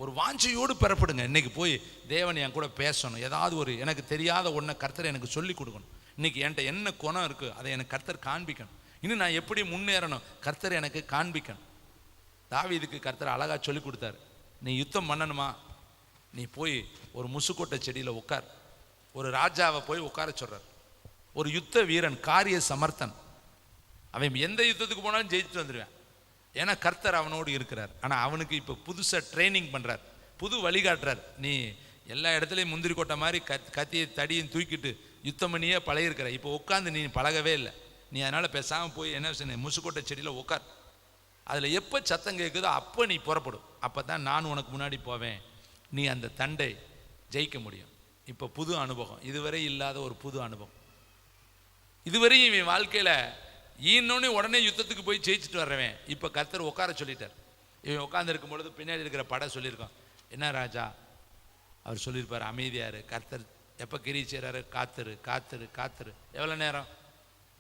ஒரு வாஞ்சையோடு பெறப்படுங்க. இன்றைக்கி போய் தேவன் என் கூட பேசணும், ஏதாவது ஒரு எனக்கு தெரியாத ஒன்றை கர்த்தர் எனக்கு சொல்லி கொடுக்கணும். இன்றைக்கி என்கிட்ட என்ன குணம் இருக்குது அதை எனக்கு கர்த்தர் காண்பிக்கணும். இன்னும் நான் எப்படி முன்னேறணும் கர்த்தர் எனக்கு காண்பிக்கணும். தாவீதுக்கு கர்த்தர் அழகாக சொல்லி கொடுத்தாரு. நீ யுத்தம் பண்ணணுமா, நீ போய் ஒரு முசுக்கொட்டை செடியில் உட்கார். ஒரு ராஜாவை போய் உட்கார சொல்கிறார். ஒரு யுத்த வீரன், காரிய சமர்த்தன், அவன் எந்த யுத்தத்துக்கு போனாலும் ஜெயிச்சுட்டு வந்துடுவேன். ஏன்னா கர்த்தர் அவனோடு இருக்கிறார். ஆனால் அவனுக்கு இப்போ புதுசாக ட்ரைனிங் பண்ணுறார், புது வழிகாட்டுறார். நீ எல்லா இடத்துலையும் முந்திரி கொட்டை மாதிரி கத்தியை தடியும் தூக்கிட்டு யுத்தம் பண்ணியே பழகிருக்கிற. இப்போ உட்காந்து நீ பழகவே இல்லை. நீ அதனால் பேசாமல் போய் என்ன சொன்ன, முசுக்கொட்டை செடியில் உட்கார். அதில் எப்போ சத்தம் கேட்குதோ அப்போ நீ புறப்படும். அப்போ தான் நான் உனக்கு முன்னாடி போவேன், நீ அந்த தண்டை ஜெயிக்க முடியும். இப்போ புது அனுபவம், இதுவரை இல்லாத ஒரு புது அனுபவம். இதுவரையும் இவன் வாழ்க்கையில் ஈனோன்னு உடனே யுத்தத்துக்கு போய் ஜெயிச்சுட்டு வர்றவன் இப்போ கர்த்தர் உட்கார சொல்லிட்டார். இவன் உட்காந்து இருக்கும் பொழுது பின்னாடி இருக்கிற படம் சொல்லியிருக்கான். என்ன ராஜா? அவர் சொல்லியிருப்பார், அமைதியாரு. கர்த்தர் எப்போ கிரி செய்கிறாரு, காத்துரு காத்துரு காத்துரு. எவ்வளோ நேரம்?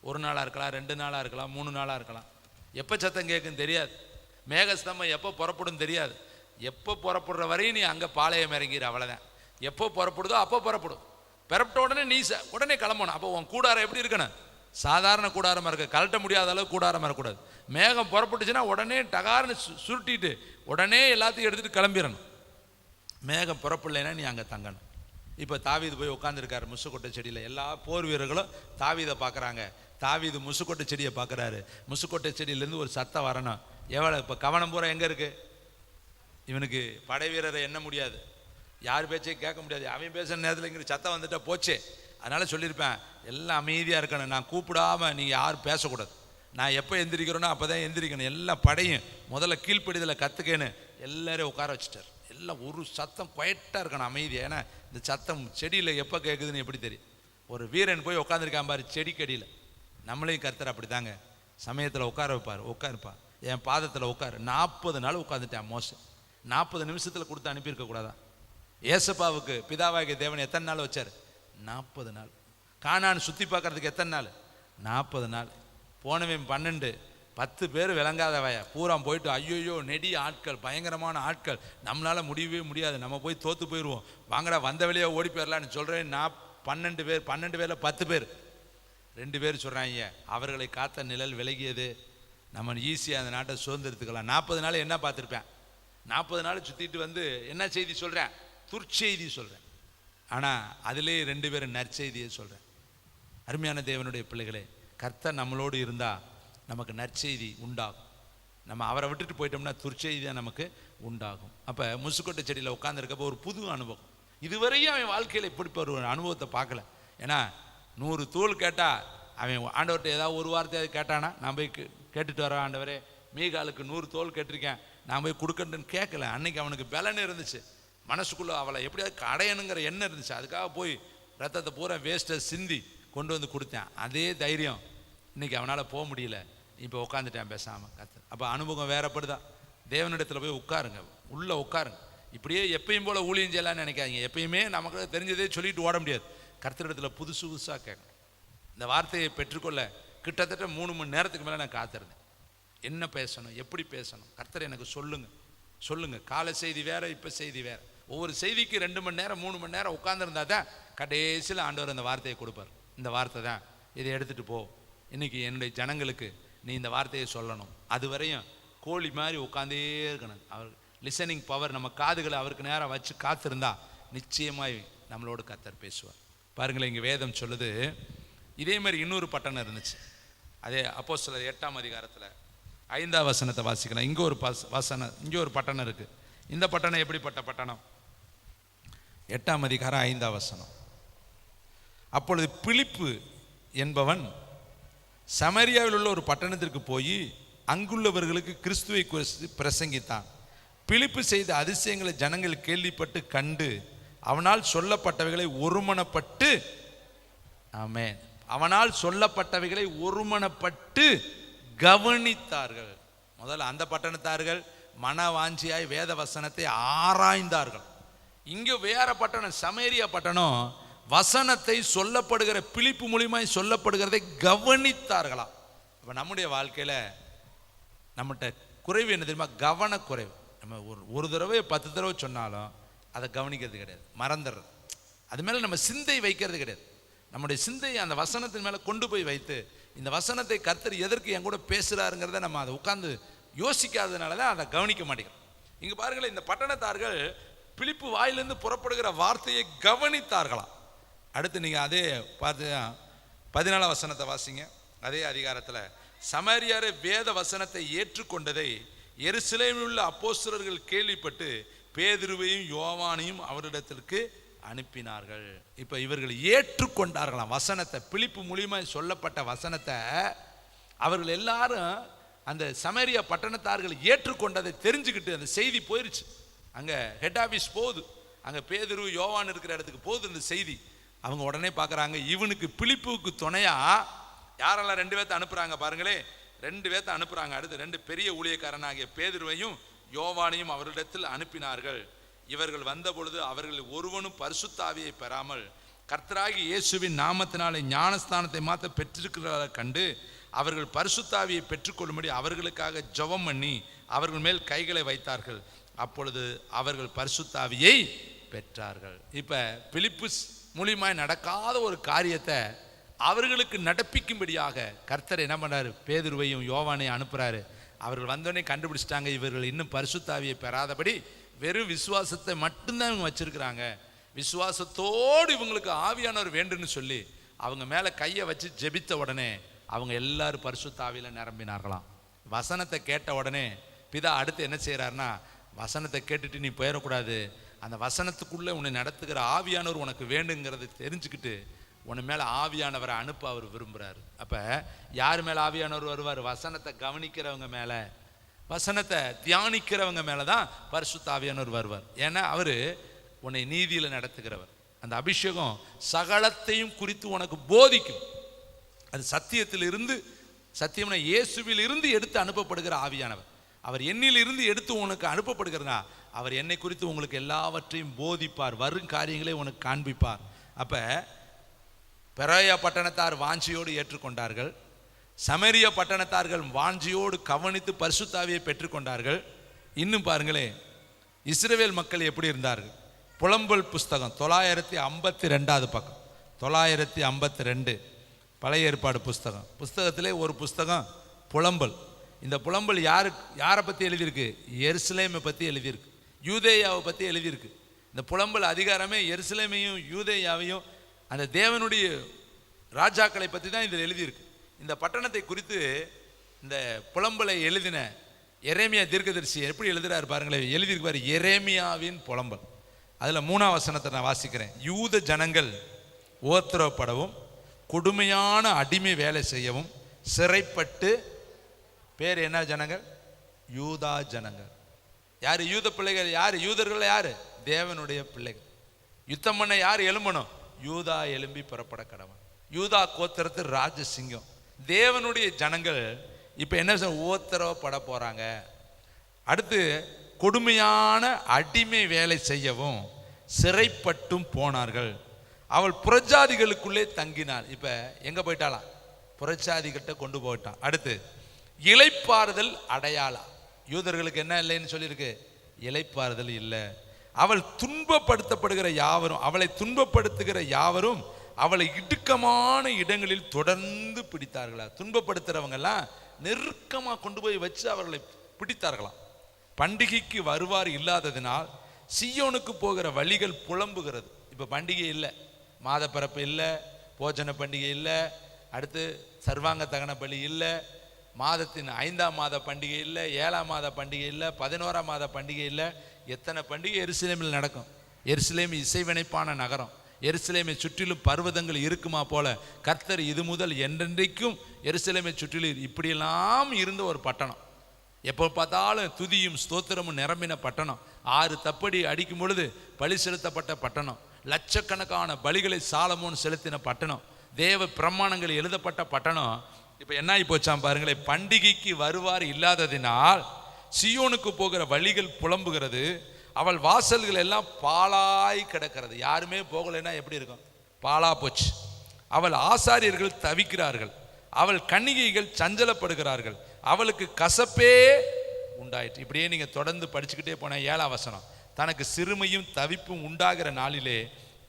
ஒரு நாளாக இருக்கலாம், 2 நாளாக இருக்கலாம், 3 நாளாக இருக்கலாம். எப்போ சத்தம் கேட்குன்னு தெரியாது. மேகஸ்தம்பம் எப்போ புறப்படும் தெரியாது. எப்போ புறப்படுற வரையும் நீ அங்கே பாளையம் இறங்கிற, அவ்வளோதான். எப்போ புறப்படுதோ அப்போ புறப்படும். பிறப்பிட்ட உடனே நீ உடனே கிளம்பணும். அப்போ உன் கூடாரம் எப்படி இருக்கணும்? சாதாரண கூடாரமாக இருக்க, கழட்ட முடியாத அளவு கூடாரமாக இருக்கக்கூடாது. மேகம் புறப்பட்டுச்சுன்னா உடனே டகார்னு சுருட்டிட்டு உடனே எல்லாத்தையும் எடுத்துகிட்டு கிளம்பிடணும். மேகம் புறப்படலைன்னா நீ அங்கே தங்கணும். இப்போ தாவீது போய் உட்காந்துருக்காரு முசுக்கொட்டை செடியில். எல்லா போர் வீரர்களும் தாவீதை பார்க்குறாங்க. தாவீது முசுக்கொட்டை செடியை பார்க்குறாரு. முசுக்கொட்டை செடியிலேருந்து ஒரு சத்தம் வரணும். எவ்வளோ இப்போ கவனம் பூரா எங்கே இருக்குது? இவனுக்கு படை வீரரை எண்ண முடியாது, யார் பேச்சையும் கேட்க முடியாது. அவன் பேசுகிற நேரத்தில் இங்கே சத்தம் வந்துட்டா போச்சே. அதனால் சொல்லியிருப்பேன், எல்லாம் அமைதியாக இருக்கணும். நான் கூப்பிடாமல் நீங்கள் யாரும் பேசக்கூடாது. நான் எப்போ எந்திரிக்கிறேனோ அப்போ தான் எந்திரிக்கணும். எல்லா படையும் முதல்ல கீழ்ப்படிதலை கற்றுக்கன்னு எல்லாரையும் உட்கார வச்சுட்டார். எல்லாம் ஒரு சத்தம் குவைட்டாக இருக்கணும், அமைதியாக. ஏன்னா இந்த சத்தம் செடியில் எப்போ கேட்குதுன்னு எப்படி தெரியும்? ஒரு வீரன் போய் உட்காந்துருக்கான் பாரு செடிக்கடியில். நம்மளையும் கர்த்தர் அப்படி தாங்க சமயத்தில் உட்கார வைப்பார். உட்காருப்பா, என் பாதத்தில் உட்காரு. 40 நாள் உட்காந்துட்டேன் மோசம். 40 நிமிஷத்தில் கொடுத்து அனுப்பியிருக்கக்கூடாதா? ஏசப்பாவுக்கு பிதாவாகிய தேவன் எத்தனை நாள் வச்சார்? 40 நாள். கானான் சுற்றி பார்க்கறதுக்கு எத்தனை நாள்? 40 நாள். போனவன் 12, 10 பேர் விளங்காத வய பூரா போயிட்டு, ஐயோயோ நெடி ஆட்கள், பயங்கரமான ஆட்கள், நம்மளால் முடியவே முடியாது, நம்ம போய் தோற்று போயிடுவோம், வாங்கடா வந்த வழியாக ஓடி போயிடலான்னு சொல்கிறேன். நான் 12 பேர், 12 பேரில் 10 பேர், 2 பேர் சொல்கிறாங்க அவர்களை காத்த நிழல் விலகியது, நம்ம ஈஸியாக அந்த நாட்டை சுதந்திரத்துக்கலாம். 40 நாள் என்ன பார்த்துருப்பேன்? 40 நாள் சுற்றிட்டு வந்து என்ன செய்தி சொல்கிறேன்? துர்ச்செய்தி சொல்கிறேன். ஆனால் அதிலே 2 பேரும் நற்செய்தியை சொல்கிறேன். அருமையான தேவனுடைய பிள்ளைகளே, கர்த்தர் நம்மளோடு இருந்தால் நமக்கு நற்செய்தி உண்டாகும். நம்ம அவரை விட்டுட்டு போயிட்டோம்னா துர்ச்செய்தியாக நமக்கு உண்டாகும். அப்போ முசுக்கொட்டை செடியில் உட்காந்துருக்கப்போ ஒரு புது அனுபவம். இதுவரையும் அவன் வாழ்க்கையில் இப்படி ஒரு அனுபவத்தை பார்க்கல. ஏன்னா 100 தூள் கேட்டால் அவன் ஆண்டவர்கிட்ட ஏதாவது ஒரு வார்த்தையாவது கேட்டானா, நான் போய் கேட்டுட்டு வரேன், ஆண்டவரே மீகாலுக்கு 100 தோல் கேட்டிருக்கேன், நான் போய் கொடுக்கணுன்னு கேட்கல. அன்னைக்கு அவனுக்கு பலன் இருந்துச்சு, மனசுக்குள்ளே அவளை எப்படியாவது அடையணுங்கிற எண்ணம் இருந்துச்சு. அதுக்காக போய் ரத்தத்தை பூரா வேஸ்ட்டை சிந்தி கொண்டு வந்து கொடுத்தேன். அதே தைரியம் இன்றைக்கி அவனால் போக முடியல. இப்போ உட்காந்துட்டேன் பேசாமல். கர்த்தர் அப்போ அனுபவம் வேறப்படுதா? தேவனிடத்தில் போய் உட்காருங்க, உள்ளே உட்காருங்க. இப்படியே எப்பயும் போல் ஊழியம் செய்யலான்னு நினைக்காதீங்க. எப்பயுமே நமக்கு தெரிஞ்சதே சொல்லிட்டு ஓட முடியாது. கர்த்தரிடத்தில் புதுசு புதுசாக கேட்கணும். இந்த வார்த்தையை பெற்றுக்கொள்ள கிட்டத்தட்ட 3 மணி நேரத்துக்கு மேலே நான் காத்திருந்தேன். என்ன பேசணும், எப்படி பேசணும், கர்த்தர் எனக்கு சொல்லுங்கள். சொல்லுங்க. காலை செய்தி வேற, இப்போ செய்தி வேற. ஒவ்வொரு செய்திக்கு 2 மணி நேரம் 3 மணி நேரம் உட்கார்ந்துருந்தா தான் கடைசியில் ஆண்டவர் அந்த வார்த்தையை கொடுப்பார். இந்த வார்த்தை தான், இதை எடுத்துகிட்டு போ, இன்னைக்கு என்னுடைய ஜனங்களுக்கு நீ இந்த வார்த்தையை சொல்லணும். அது வரையும் கோழி மாதிரி உட்காந்தே இருக்கணும். அவர் லிசனிங் பவர், நம்ம காதுகளை அவருக்கு நேரம் வச்சு காத்திருந்தா நிச்சயமாய் நம்மளோடு கர்த்தர் பேசுவார். பாருங்களேன், இங்கே வேதம் சொல்லுது. இதே மாதிரி இன்னொரு பட்டணம் இருந்துச்சு. அதே அப்போஸ்தலர் 8ஆம் அதிகாரத்தில் 5ஆம் வசனத்தை வாசிக்கலாம். இங்கே ஒரு இங்கே ஒரு பட்டணம் இருக்குது. இந்த பட்டணம் எப்படிப்பட்ட பட்டணம்? 8ஆம் அதிகாரம் 5ஆம் வசனம். அப்பொழுது பிலிப்பு என்பவன் சமரியாவில் உள்ள ஒரு பட்டணத்திற்கு போய் அங்குள்ளவர்களுக்கு கிறிஸ்துவை குறித்து பிரசங்கித்தான். பிலிப்பு செய்த அதிசயங்களை ஜனங்கள் கேள்விப்பட்டு கண்டு அவனால் சொல்லப்பட்டவைகளை ஒருமனப்பட்டு, ஆமென், அவனால் சொல்லப்பட்டவைகளை ஒருமனப்பட்டு கவனித்தார்கள். முதல்ல அந்த பட்டணத்தார்கள் மன வாஞ்சியாய் வேத வசனத்தை ஆராய்ந்தார்கள். இங்கே வேற பட்டணம், சமேரியா பட்டணம், வசனத்தை சொல்லப்படுகிற பிலிப்பு மூலியமாய் சொல்லப்படுகிறதை கவனித்தார்களாம். இப்போ நம்முடைய வாழ்க்கையில் நம்மகிட்ட குறைவு என்ன தெரியுமா? கவனக்குறைவு. நம்ம ஒரு தடவை 10 தடவை சொன்னாலும் அதை கவனிக்கிறது கிடையாது, மறந்துடுறது. அது மேலே நம்ம சிந்தை வைக்கிறது கிடையாது. நம்முடைய சிந்தையை அந்த வசனத்தின் மேலே கொண்டு போய் வைத்து, இந்த வசனத்தை கர்த்தர் எதற்கு என் கூட பேசுகிறாருங்கிறத நம்ம அதை உட்கார்ந்து யோசிக்காததுனால தான் அதை கவனிக்க மாட்டேங்கிறோம். இங்கே பாருங்களேன், இந்த பட்டணத்தார்கள் பிலிப்பு வாயிலிருந்து புறப்படுகிற வார்த்தையை கவனித்தார்களாம். அடுத்து நீங்கள் அதே பார்த்து 14ஆம் வசனத்தை வாசிங்க. அதே அதிகாரத்தில் சமரியாரே வேத வசனத்தை ஏற்றுக்கொண்டதை எருசலேமில் உள்ள அப்போஸ்தலர்கள் கேள்விப்பட்டு பேதுருவையும் யோவானையும் அவரிடத்திற்கு அனுப்பினார்கள். இப்போ இவர்கள் ஏற்றுக்கொண்டார்களாம் வசனத்தை. பிலிப்பு மூலியமாக சொல்லப்பட்ட வசனத்தை அவர்கள் எல்லாரும், அந்த சமரியா பட்டணத்தார்கள் ஏற்றுக்கொண்டதை தெரிஞ்சுக்கிட்டு அந்த செய்தி போயிருச்சு. அங்கே ஹெட் ஆஃபீஸ் போகுது, அங்கே பேதுரு யோவான் இருக்கிற இடத்துக்கு போகுது இந்த செய்தி. அவங்க உடனே பார்க்குறாங்க, இவனுக்கு பிலிப்புக்கு துணையா யாரெல்லாம் 2 பேர்த்த அனுப்புகிறாங்க பாருங்களே. 2 பேர்த்த அனுப்புகிறாங்க. அடுத்து 2 பெரிய ஊழியக்காரனாகிய பேதுருவையும் யோவானையும் அவரிடத்தில் அனுப்பினார்கள். இவர்கள் வந்த பொழுது அவர்கள் ஒருவனும் பரிசுத்த ஆவியை பெறாமல் கர்த்தராகிய இயேசுவின் நாமத்தினாலே ஞானஸ்தானத்தை மாற்ற பெற்றிருக்கிறதை கண்டு அவர்கள் பரிசுத்த ஆவியை பெற்றுக்கொள்ளும்படி அவர்களுக்காக ஜெபம் பண்ணி அவர்கள் மேல் கைகளை வைத்தார்கள். அப்பொழுது அவர்கள் பரிசுத்த ஆவியை பெற்றார்கள். இப்போ பிலிப்பு மூலியமாய் நடக்காத ஒரு காரியத்தை அவர்களுக்கு நடப்பிக்கும்படியாக கர்த்தர் என்ன பண்ணாரு? பேதுருவையும் யோவானையும் அனுப்புறாரு. அவர்கள் வந்தோடனே கண்டுபிடிச்சிட்டாங்க, இவர்கள் இன்னும் பரிசுத்த ஆவியை பெறாதபடி வெறும் விசுவாசத்தை மட்டும்தான் இவங்க வச்சிருக்கிறாங்க. விசுவாசத்தோடு இவங்களுக்கு ஆவியானவர் வேண்டுன்னு சொல்லி அவங்க மேலே கையை வச்சு ஜெபித்த உடனே அவங்க எல்லாரும் பரிசுத்த ஆவியில் நிரம்பினார்களாம். வசனத்தை கேட்ட உடனே பிதா அடுத்து என்ன செய்கிறாருன்னா, வசனத்தை கேட்டுட்டு நீ போயிடக்கூடாது, அந்த வசனத்துக்குள்ளே உன்னை நடத்துகிற ஆவியானவர் உனக்கு வேண்டுங்கிறத தெரிஞ்சுக்கிட்டு உன்னை மேலே ஆவியானவரை அனுப்ப அவர் விரும்புகிறார். அப்போ யார் மேலே ஆவியானவர் வருவார்? வசனத்தை கவனிக்கிறவங்க மேலே, வசனத்தை தியானிக்கிறவங்க மேலே தான் பரிசுத்த ஆவியானவர் வருவார். ஏன்னா அவர் உன்னை நீதியில் நடத்துகிறவர். அந்த அபிஷேகம் சகலத்தையும் குறித்து உனக்கு போதிக்கும். அது சத்தியத்தில் இருந்து, சத்தியம்னா இயேசுவில் இருந்து எடுத்து அனுப்பப்படுகிற ஆவியானவர். அவர் என்னில் இருந்து எடுத்து உனக்கு அனுப்பப்படுகிறதா, அவர் என்னை குறித்து உங்களுக்கு எல்லாவற்றையும் போதிப்பார், வரும் காரியங்களை உனக்கு காண்பிப்பார். அப்போ பெரோயா பட்டணத்தார் வாஞ்சியோடு ஏற்றுக்கொண்டார்கள். சமரிய பட்டணத்தார்கள் வாஞ்சியோடு கவனித்து பரிசுத்த ஆவியை பெற்றுக்கொண்டார்கள். இன்னும் பாருங்களேன், இஸ்ரவேல் மக்கள் எப்படி இருந்தார்கள்? புலம்பல் புஸ்தகம் 952 பக்கம், 952 பழைய ஏற்பாடு புஸ்தகத்திலே ஒரு புஸ்தகம் புலம்பல். இந்த புலம்பல் யாரை பற்றி எழுதியிருக்கு? எருசலேமை பற்றி எழுதியிருக்கு, யூதேயாவை பற்றி எழுதியிருக்கு. இந்த புலம்பல் அதிகாரமே எருசலேமையும் யூதேயாவையும் அந்த தேவனுடைய ராஜாக்களை பற்றி தான் இதில் எழுதியிருக்கு. இந்த பட்டணத்தை குறித்து இந்த புலம்பலை எழுதின எரேமியா தீர்க்கதரிசி எப்படி எழுதுறாரு பாருங்களேன். எழுதியிருப்பார் எரேமியாவின் புலம்பல். அதில் 3ஆம் வசனத்தை நான் வாசிக்கிறேன். யூத ஜனங்கள் உபத்திரவப்படவும் கொடுமையான அடிமை வேலை செய்யவும் சிறைப்பட்டு, பேர் என்ன ஜனங்கள்? யூதா ஜனங்கள். யார் யூத பிள்ளைகள்? யார் யூதர்கள்? யார்? தேவனுடைய பிள்ளைகள். யுத்தம் பண்ண யார் எழும்பணும்? யூதா எழும்பி புறப்பட கடவன். யூதா கோத்திரத்து ராஜசிங்கம். தேவனுடைய ஜனங்கள் இப்போ என்ன உபத்திரவப்பட போகிறாங்க. அடுத்து கொடுமையான அடிமை வேலை செய்யவும் சிறைப்பட்டும் போனார்கள். அவள் புறஜாதிகளுக்குள்ளே தங்கினாள். இப்போ எங்கே போயிட்டாளாம்? புறஜாதிகிட்ட கொண்டு போயிட்டான். அடுத்து இளைப்பாறுதல் அடையாளம். யூதர்களுக்கு என்ன இல்லைன்னு சொல்லியிருக்கு? இளைப்பாறுதல் இல்லை. அவள் துன்பப்படுத்தப்படுகிற யாவரும், அவளை துன்பப்படுத்துகிற யாவரும் அவளை இடுக்கமான இடங்களில் தொடர்ந்து பிடித்தார்களா. துன்பப்படுத்துறவங்க எல்லாம் நெருக்கமா கொண்டு போய் வச்சு அவர்களை பிடித்தார்களாம். பண்டிகைக்கு வருவார் இல்லாததினால் சீயோனுக்கு போகிற வழிகள் புலம்புகிறது. இப்ப பண்டிகை இல்லை, மாத பிறப்பு இல்லை, போஜன பண்டிகை இல்லை, அடுத்து சர்வாங்க தகன பலி இல்லை, மாதத்தின் 5ஆம் மாத பண்டிகை இல்லை, 7ஆம் மாத பண்டிகை இல்லை, 11ஆம் மாத பண்டிகை இல்லை. எத்தனை பண்டிகை எருசலேமில் நடக்கும். எருசலேம் இசைவினைப்பான நகரம். எருசலேமை சுற்றிலும் பர்வதங்கள் இருக்குமா போல கர்த்தர் இது முதல் என்றென்றைக்கும் எருசலேமை சுற்றிலும் இப்படியெல்லாம் இருந்த ஒரு பட்டணம். எப்போ பார்த்தாலும் துதியும் ஸ்தோத்திரமும் நிரம்பின பட்டணம். 6 தப்படி அடிக்கும் பொழுது பலி செலுத்தப்பட்ட பட்டணம். லட்சக்கணக்கான பலிகளை சாலமோன் செலுத்தின பட்டணம். தேவ பிரமாணங்கள் எழுதப்பட்ட பட்டணம். இப்போ என்ன ஆகி போச்சாம் பாருங்களேன். பண்டிகைக்கு வருவார் இல்லாததினால் சியோனுக்கு போகிற வழிகள் புலம்புகிறது. அவள் வாசல்கள் எல்லாம் பாழாய் கிடக்கிறது. யாருமே போகலைன்னா எப்படி இருக்கும்? பாழா போச்சு. அவள் ஆசாரியர்கள் தவிக்கிறார்கள், அவள் கன்னிகைகள் சஞ்சலப்படுகிறார்கள், அவளுக்கு கசப்பே உண்டாயிற்று. இப்படியே நீங்க தொடர்ந்து படிச்சுக்கிட்டே போன 7ஆம் வசனம். தனக்கு சிறுமையும் தவிப்பும் உண்டாகிற நாளிலே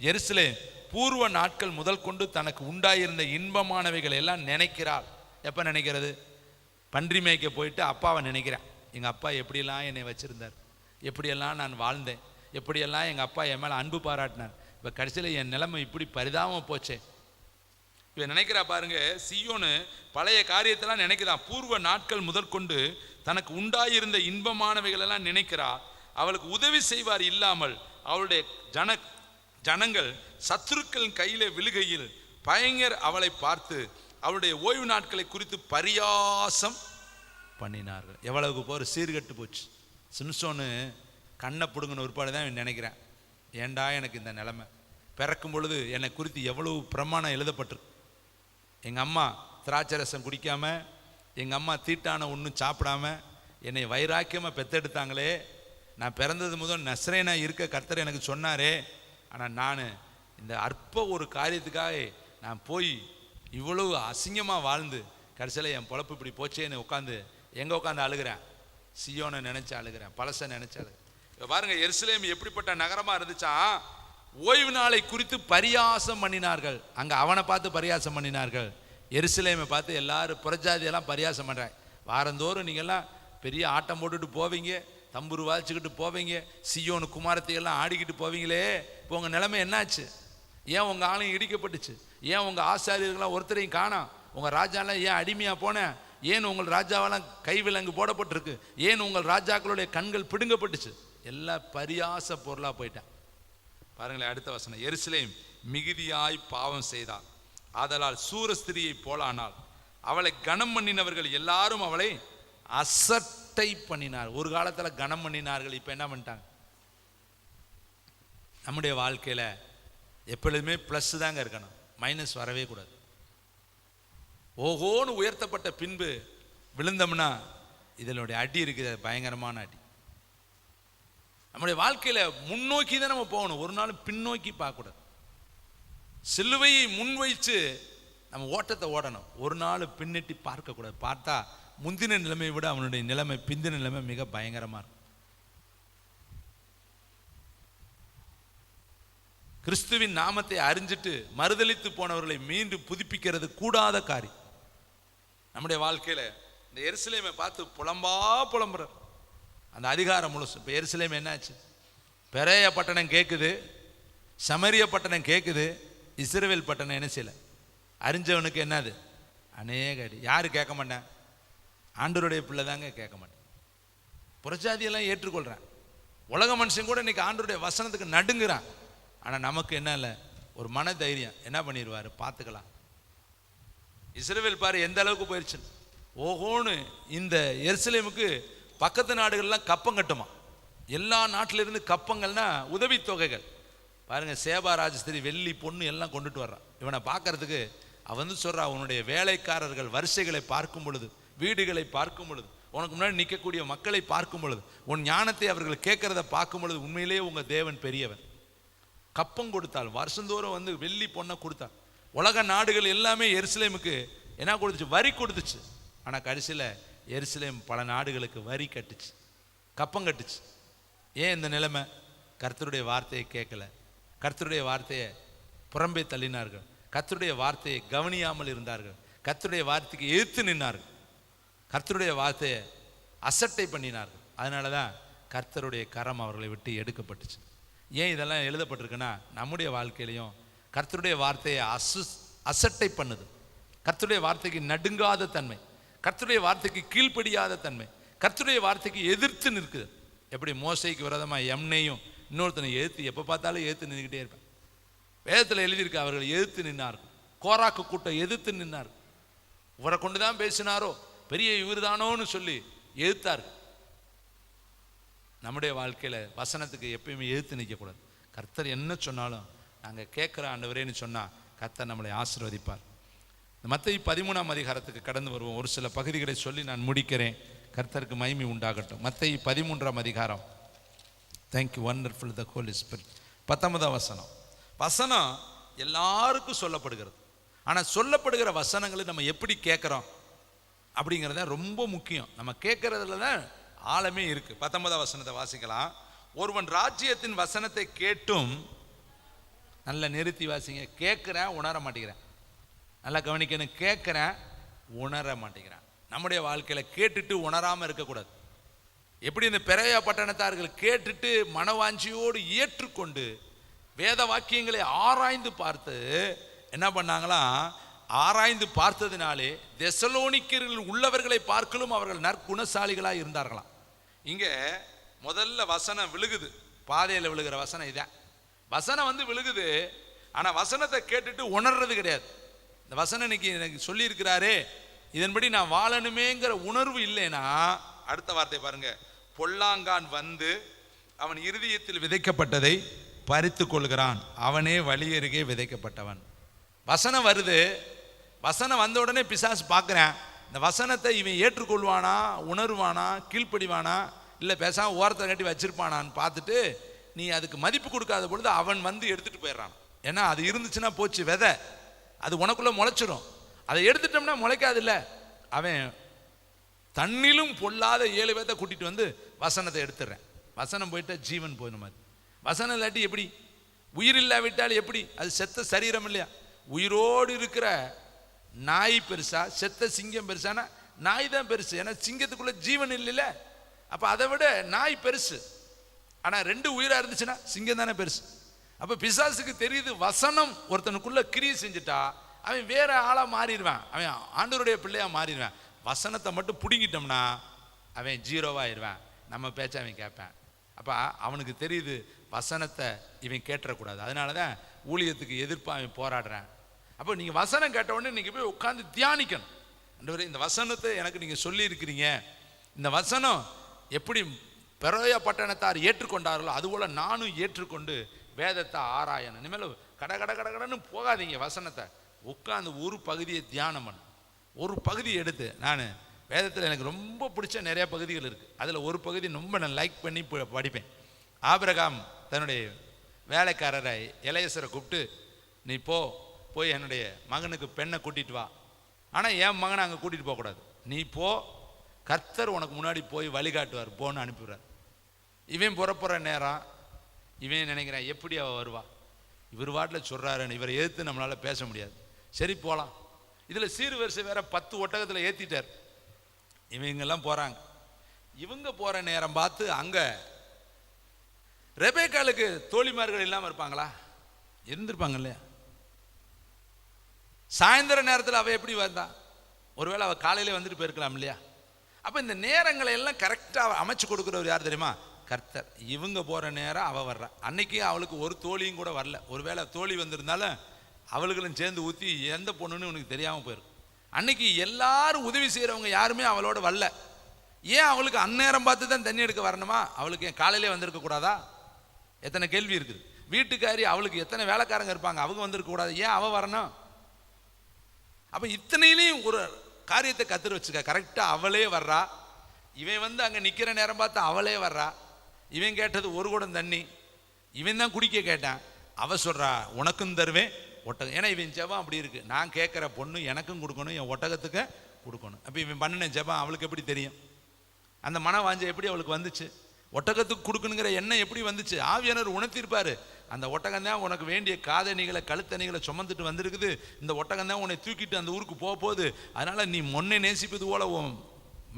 எருசலேம் பூர்வ நாட்கள் முதல் கொண்டு தனக்கு உண்டாயிருந்த இன்பமானவைகள் எல்லாம் நினைக்கிறாள். எப்ப நினைக்கிறது? பன்றி மேய்க்க போயிட்டு அப்பாவை நினைக்கிறேன். எங்க அப்பா எப்படியெல்லாம் என்னை வச்சிருந்தார், எப்படியெல்லாம் நான் வாழ்ந்தேன், எப்படியெல்லாம் எங்கள் அப்பா என் மேலே அன்பு பாராட்டினார். இப்போ கடைசியில் என் நிலைமை இப்படி பரிதாபமாக போச்சே. இவன் நினைக்கிறா பாருங்க. சியோனு பழைய காரியத்தெல்லாம் நினைக்கிறான். பூர்வ நாட்கள் முதற்கொண்டு தனக்கு உண்டாயிருந்த இன்பமானவைகள் எல்லாம் நினைக்கிறா. அவளுக்கு உதவி செய்வார் இல்லாமல் அவளுடைய ஜனங்கள் சத்துருக்களின் கையிலே விழுகையில் பயங்கர் அவளை பார்த்து அவளுடைய ஓய்வு நாட்களை குறித்து பரியாசம் பண்ணினார்கள். எவ்வளவுக்கு போகிற சீர்கட்டு போச்சு. சிம்சோனு கண்ணை பிடுங்கின ஒருபாடு தான் நினைக்கிறேன், ஏண்டா எனக்கு இந்த நிலைமை. பிறக்கும் பொழுது என்னை குறித்து எவ்வளவு பிரமாணம் எழுதப்பட்டிருக்கு. எங்கள் அம்மா திராட்சை ரசம் குடிக்காம, எங்கள் அம்மா தீட்டான ஒன்றும் சாப்பிடாம என்னை வைராக்கியமாக பெத்தெடுத்தாங்களே. நான் பிறந்தது முதல் நஸ்ரேனா இருக்க கர்த்தர் எனக்கு சொன்னாரே. ஆனால் நான் இந்த அற்ப ஒரு காரியத்துக்காக நான் போய் இவ்வளவு அசிங்கமாக வாழ்ந்து கடைசியில் என் பொழப்பு இப்படி போச்சேன்னு உட்காந்து எங்கே உட்காந்து அழுகிறேன்? சியோனை நினைச்சு அழுகிறேன், பழசை நினைச்சு அழுகிறேன். இப்போ பாருங்க, எருசலேம் எப்படிப்பட்ட நகரமா இருந்துச்சா. ஓய்வு நாளை குறித்து பரியாசம் பண்ணினார்கள். அங்க அவனை பார்த்து பரியாசம் பண்ணினார்கள். எருசலேமை பார்த்து எல்லாரும் புறஜாதியெல்லாம் பரியாசம் பண்றாங்க. வாரந்தோறும் நீங்கள்லாம் பெரிய ஆட்டம் போட்டுட்டு போவீங்க, தம்புரு வாதிச்சுக்கிட்டு போவீங்க, சியோனு குமாரத்தையெல்லாம் ஆடிக்கிட்டு போவீங்களே. இப்போ உங்க நிலைமை என்னாச்சு? ஏன் உங்க ஆலயம் இடிக்கப்பட்டுச்சு? ஏன் உங்க ஆசாரியர்கள்லாம் ஒருத்தரையும் காணோம்? உங்க ராஜாலாம் ஏன் அடிமையா போன? ஏன் உங்கள் ராஜாவெல்லாம் கைவிலங்கு போடப்பட்டிருக்கு? ஏன் உங்கள் ராஜாக்களுடைய கண்கள் பிடுங்கப்பட்டுச்சு? எல்லாம் பரியாச பொருளா போயிட்டான். பாருங்களேன் அடுத்த வசனம். எருசலேம் மிகுதியாய் பாவம் செய்தாள், ஆதலால் சூரஸ்திரியை போலானால் அவளை கனம் பண்ணினவர்கள் எல்லாரும் அவளை அசட்டை பண்ணினார். ஒரு காலத்துல கனம் பண்ணினார்கள், இப்ப என்ன பண்ணிட்டாங்க? நம்முடைய வாழ்க்கையில எப்பொழுதுமே பிளஸ் தாங்க இருக்கணும், மைனஸ் வரவே கூடாது. ஓஹோன்னு உயர்த்தப்பட்ட பின்பு விழுந்தோம்னா இதனுடைய அடி இருக்குது, பயங்கரமான அடி. நம்முடைய வாழ்க்கையில முன்னோக்கி தான் நம்ம போகணும், ஒரு நாள் பின்னோக்கி பார்க்கக்கூடாது. சிலுவையை முன் வைச்சு நம்ம ஓட்டத்தை ஓடணும், ஒரு நாள் பின்னிட்டு பார்க்கக்கூடாது. பார்த்தா முந்தின நிலைமையை விட அவனுடைய நிலைமை, பிந்தின நிலைமை மிக பயங்கரமா இருக்கும். கிறிஸ்துவின் நாமத்தை அறிஞ்சிட்டு மறுதலித்து போனவர்களை மீண்டும் புதுப்பிக்கிறது கூடாத காரியம். நம்முடைய வாழ்க்கையில இந்த எருசலேமை பார்த்து புலம்புற அந்த அதிகாரம் முழுசு. இப்போ எருசலேம் என்னாச்சு? பெரேய பட்டணம் கேட்குது, சமரிய பட்டணம் கேட்குது, இஸ்ரவேல் பட்டணம் என்ன செய்யல? அறிஞ்சவனுக்கு என்னது? அநேக அடி. யாரு கேட்க மாட்டேன்? ஆண்டவருடைய பிள்ளை தாங்க கேட்க மாட்டேன். புறஜாதியெல்லாம் ஏற்றுக்கொள்றேன். உலக மனுஷன் கூட இன்னைக்கு ஆண்டவருடைய வசனத்துக்கு நடுங்குறான். ஆனால் நமக்கு என்ன இல்லை? ஒரு மன தைரியம். என்ன பண்ணிடுவாரு? பார்த்துக்கலாம். இஸ்ரவேல் பாரு எந்த அளவுக்கு போயிடுச்சு. ஓஹோன்னு இந்த எருசலேமுக்கு பக்கத்து நாடுகள்லாம் கப்பம் கட்டுமா. எல்லா நாட்டிலிருந்து கப்பங்கள்னா உதவி தொகைகள். பாருங்க, சேபா ராஜஸ்திரி வெள்ளி பொண்ணு எல்லாம் கொண்டுட்டு வர்றான். இவனை பார்க்கறதுக்கு அவன் வந்து சொல்றா, உன்னுடைய வேலைக்காரர்கள் வரிசைகளை பார்க்கும் பொழுது, வீடுகளை பார்க்கும் பொழுது, உனக்கு முன்னாடி நிற்கக்கூடிய மக்களை பார்க்கும் பொழுது, உன் ஞானத்தை அவர்கள் கேட்கறத பார்க்கும் பொழுது உண்மையிலேயே உங்க தேவன் பெரியவன். கப்பம் கொடுத்தாள், வருஷந்தோறும் வந்து வெள்ளி பொண்ணை கொடுத்தாள். உலக நாடுகள் எல்லாமே எருசலேமுக்கு என்ன கொடுத்துச்சு? வரி கொடுத்துச்சு. ஆனால் கடைசியில் எருசலேம் பல நாடுகளுக்கு வரி கட்டுச்சு, கப்பம் கட்டுச்சு. ஏன் இந்த நிலைமை? கர்த்தருடைய வார்த்தையை கேட்கல, கர்த்தருடைய வார்த்தையை புறம்பே தள்ளினார்கள், கர்த்தருடைய வார்த்தையை கவனியாமல் இருந்தார்கள், கர்த்தருடைய வார்த்தைக்கு எதிர்த்து நின்றார்கள், கர்த்தருடைய வார்த்தையை அசட்டை பண்ணினார்கள். அதனால தான் கர்த்தருடைய கரம் அவர்களை விட்டு எடுக்கப்பட்டுச்சு. ஏன் இதெல்லாம் எழுதப்பட்டிருக்குன்னா, நம்முடைய வாழ்க்கையிலையும் கர்த்தருடைய வார்த்தையை அசட்டை பண்ணுது, கர்த்தருடைய வார்த்தைக்கு நடுங்காத தன்மை, கர்த்தருடைய வார்த்தைக்கு கீழ்ப்படியாத தன்மை, கர்த்தருடைய வார்த்தைக்கு எதிர்த்து நிற்குது. எப்படி மோசைக்கு விரோதமாக எம்னையும் இன்னொருத்தனை எதிர்த்து எப்போ பார்த்தாலும் எதிர்த்து நின்றுக்கிட்டே இருப்பேன். வேதத்தில் எழுதியிருக்கு, அவர்கள் எதிர்த்து நின்றார்கள். கோராக்கு கூட்டம் எதிர்த்து நின்றார்கள். இவரை கொண்டு தான் பேசினாரோ, பெரிய இவர் தானோன்னு சொல்லி எதிர்த்தார்கள். நம்முடைய வாழ்க்கையில் வசனத்துக்கு எப்பயுமே எதிர்த்து நிற்கக்கூடாது. கர்த்தர் என்ன சொன்னாலும் நாங்கள் கேட்குற ஆண்டவரேன்னு சொன்னால் கர்த்தர் நம்மளை ஆசீர்வதிப்பார். மத்தேயு 13ஆம் அதிகாரத்துக்கு கடந்து வருவோம். ஒரு சில பகுதிகளை சொல்லி நான் முடிக்கிறேன். கர்த்தருக்கு மகிமை உண்டாகட்டும். மத்தேயு 13ஆம் அதிகாரம். தேங்க்யூ வண்டர்ஃபுல் த ஹோலி ஸ்பிரிட். 19ஆம் வசனம். வசனம் எல்லாருக்கும் சொல்லப்படுகிறது. ஆனால் சொல்லப்படுகிற வசனங்களை நம்ம எப்படி கேட்குறோம் அப்படிங்கிறத ரொம்ப முக்கியம். நம்ம கேட்கறதுல தான் ஆழமே இருக்கு. 19ஆம் வசனத்தை வாசிக்கலாம். ஒருவன் ராஜ்யத்தின் வசனத்தை கேட்டும், நல்லா நிறுத்தி வாசிங்க, கேட்குறேன் உணர மாட்டேங்கிறேன். நல்லா கவனிக்கணும், கேட்குறேன் உணர மாட்டேங்கிறேன். நம்முடைய வாழ்க்கையில் கேட்டுட்டு உணராமல் இருக்கக்கூடாது. எப்படி இந்த பெரையா பட்டணத்தார்கள் கேட்டுட்டு மனவாஞ்சியோடு ஏற்றுக்கொண்டு வேத வாக்கியங்களை ஆராய்ந்து பார்த்து என்ன பண்ணாங்களாம்? ஆராய்ந்து பார்த்ததினாலே தெசலோனிக்கரில் உள்ளவர்களை பார்க்கலும் அவர்கள் நற்குணசாலிகளாக இருந்தார்களாம். இங்கே முதல்ல வசனம் விழுகுது, பாதையில் விழுகிற வசனம் இதான். வசனம் வந்து விழுகுது, ஆனால் வசனத்தை கேட்டுட்டு உணர்றது கிடையாது. இந்த வசனம் இன்னைக்கு எனக்கு சொல்லியிருக்கிறாரே, இதன்படி நான் வாழணுமேங்கிற உணர்வு இல்லைன்னா, அடுத்த வார்த்தை பாருங்க, பொல்லாங்கான் வந்து அவன் இருதயத்தில் விதைக்கப்பட்டதை பறித்து கொள்கிறான், அவனே வழியருகே விதைக்கப்பட்டவன். வசனம் வருது, வசனம் வந்த உடனே பிசாசு பார்க்குறேன், இந்த வசனத்தை இவன் ஏற்றுக்கொள்வானா, உணர்வானா, கீழ்ப்படிவானா, இல்லை பேசாம ஓரத்தை கட்டி வச்சிருப்பானான்னு பார்த்துட்டு நீ அதுக்கு மதிப்பு கொடுக்காத பொழுது அவன் வந்து எடுத்துட்டு போயிடுறான். ஏன்னா அது இருந்துச்சுன்னா போச்சு, விதை அது உனக்குள்ள முளைச்சிடும். அதை எடுத்துட்டோம்னா முளைக்காது. இல்லை, அவன் தண்ணிலும் பொல்லாத 7 பேர்த்த கூட்டிட்டு வந்து வசனத்தை எடுத்துடுறேன். வசனம் போயிட்டா ஜீவன் போயிடும். அது வசனம் இல்லாட்டி எப்படி? உயிர் இல்லாவிட்டால் எப்படி? அது செத்த சரீரம் இல்லையா? உயிரோடு இருக்கிற நாய் பெருசா, செத்த சிங்கம் பெருசானா நாய் தான் பெருசு. ஏன்னா சிங்கத்துக்குள்ள ஜீவன் இல்லைல்ல. அப்போ அதை விட நாய் பெருசு. ஆனால் 2 உயிராக இருந்துச்சுன்னா சிங்கம் தானே பெருசு. அப்போ பிசாசுக்கு தெரியுது, வசனம் ஒருத்தனுக்குள்ள கிரியை செஞ்சுட்டா அவன் வேற ஆளாக மாறிடுவான், அவன் ஆண்டவருடைய பிள்ளையாக மாறிடுவான். வசனத்தை மட்டும் பிடுங்கிட்டோம்னா அவன் ஜீரோவாகிடுவான், நம்ம பேச்ச அவன் கேட்பான். அப்போ அவனுக்கு தெரியுது வசனத்தை இவன் கேட்டுறக்கூடாது. அதனால தான் ஊழியத்துக்கு எதிர்ப்பாக அவன் போராடுறான். அப்போ நீங்கள் வசனம் கேட்ட உடனே நீங்கள் போய் உட்காந்து தியானிக்கணும். ஆண்டவரே, இந்த வசனத்தை எனக்கு நீங்கள் சொல்லியிருக்கிறீங்க, இந்த வசனம் எப்படி பெரோயா பட்டணத்தார் ஏற்றுக்கொண்டார்களோ அதுபோல் நானும் ஏற்றுக்கொண்டு வேதத்தை ஆராயணும். இனிமேல் கடன்னு போகாதீங்க. வசனத்தை உட்காந்து ஒரு பகுதியை தியானம் பண்ணு. ஒரு பகுதியை எடுத்து, நான் வேதத்தில் எனக்கு ரொம்ப பிடிச்ச நிறைய பகுதிகள் இருக்குது, அதில் ஒரு பகுதி ரொம்ப நான் லைக் பண்ணி படிப்பேன். ஆபிரகாம் தன்னுடைய வேலைக்காரரை எலையசரை கூப்பிட்டு, நீ போய் என்னுடைய மகனுக்கு பெண்ணை கூட்டிகிட்டு வா, ஆனால் என் மகனை அங்கே கூட்டிகிட்டு போகக்கூடாது, நீ போ, கர்த்தர் உனக்கு முன்னாடி போய் வழிகாட்டுவார் போன்னு அனுப்பிடுறார். இவன் புறப்புற நேரம் இவன் நினைக்கிறான், எப்படி அவள் வருவா, இவர் வாட்டில் சொல்கிறாருன்னு இவரை எதிர்த்து நம்மளால் பேச முடியாது, சரி போகலாம். இதில் சீர் வரிசை வேற 10 ஒட்டகத்தில் ஏற்றிட்டார். இவங்கெல்லாம் போகிறாங்க. இவங்க போகிற நேரம் பார்த்து அங்கே ரெபேக்காளுக்கு தோழிமார்கள் இல்லாமல் இருப்பாங்களா? இருந்திருப்பாங்க இல்லையா? சாயந்தர நேரத்தில் அவள் எப்படி வந்தா? ஒருவேளை அவள் காலையிலே வந்துட்டு போயிருக்கலாம் இல்லையா? அப்போ இந்த நேரங்களை எல்லாம் கரெக்டாக அமைச்சு கொடுக்குறவர் யார் தெரியுமா? கர்த்தர். இவங்க போகிற நேரம் அவள் வர்றா. அன்னைக்கு அவளுக்கு ஒரு தோழியும் கூட வரல. ஒருவேளை தோழி வந்திருந்தாலும் அவளுகளும் சேர்ந்து ஊற்றி எந்த பொண்ணுன்னு உனக்கு தெரியாமல் போயிருக்கும். அன்னைக்கு எல்லாரும் உதவி செய்கிறவங்க யாருமே அவளோட வரல. ஏன் அவளுக்கு அந்நேரம் பார்த்து தான் தண்ணி எடுக்க வரணுமா? அவளுக்கு என் காலையிலே வந்திருக்க கூடாதா? எத்தனை கேள்வி இருக்குது. வீட்டுக்காரி அவளுக்கு எத்தனை வேலைக்காரங்க இருப்பாங்க, அவங்க வந்திருக்க கூடாது, ஏன் அவள் வரணும்? அப்போ இத்தனையிலையும் ஒரு காரியத்தை கத்துரு வச்சுக்க. கரெக்டாக அவளே வர்றா. இவன் வந்து அங்கே நிற்கிற நேரம் பார்த்து அவளே வர்றா. இவன் கேட்டது ஒரு குடம் தண்ணி, இவன் தான் குடிக்க கேட்டான். அவள் சொல்கிறா, உனக்கும் தருவேன் ஒட்டகம். ஏன்னா இவன் ஜெபம் அப்படி இருக்குது, நான் கேட்குற பொண்ணு எனக்கும் கொடுக்கணும், என் ஒட்டகத்துக்கு கொடுக்கணும். அப்போ இவன் பண்ணின ஜெபம் அவளுக்கு எப்படி தெரியும்? அந்த மன வாஞ்சை எப்படி அவளுக்கு வந்துச்சு? ஒட்டகத்துக்கு கொடுக்கணுங்கிற எண்ணம் எப்படி வந்துச்சு? ஆவியானவர் உணர்த்திருப்பாரு. அந்த ஒட்டகம் தான் உனக்கு வேண்டிய காதணிகளை கழுத்தணிகளை சுமந்துட்டு வந்திருக்குது. இந்த ஒட்டகம் தான் உன்னை தூக்கிட்டு அந்த ஊருக்கு போகுது. அதனால நீ முன்னை நேசிப்பது போல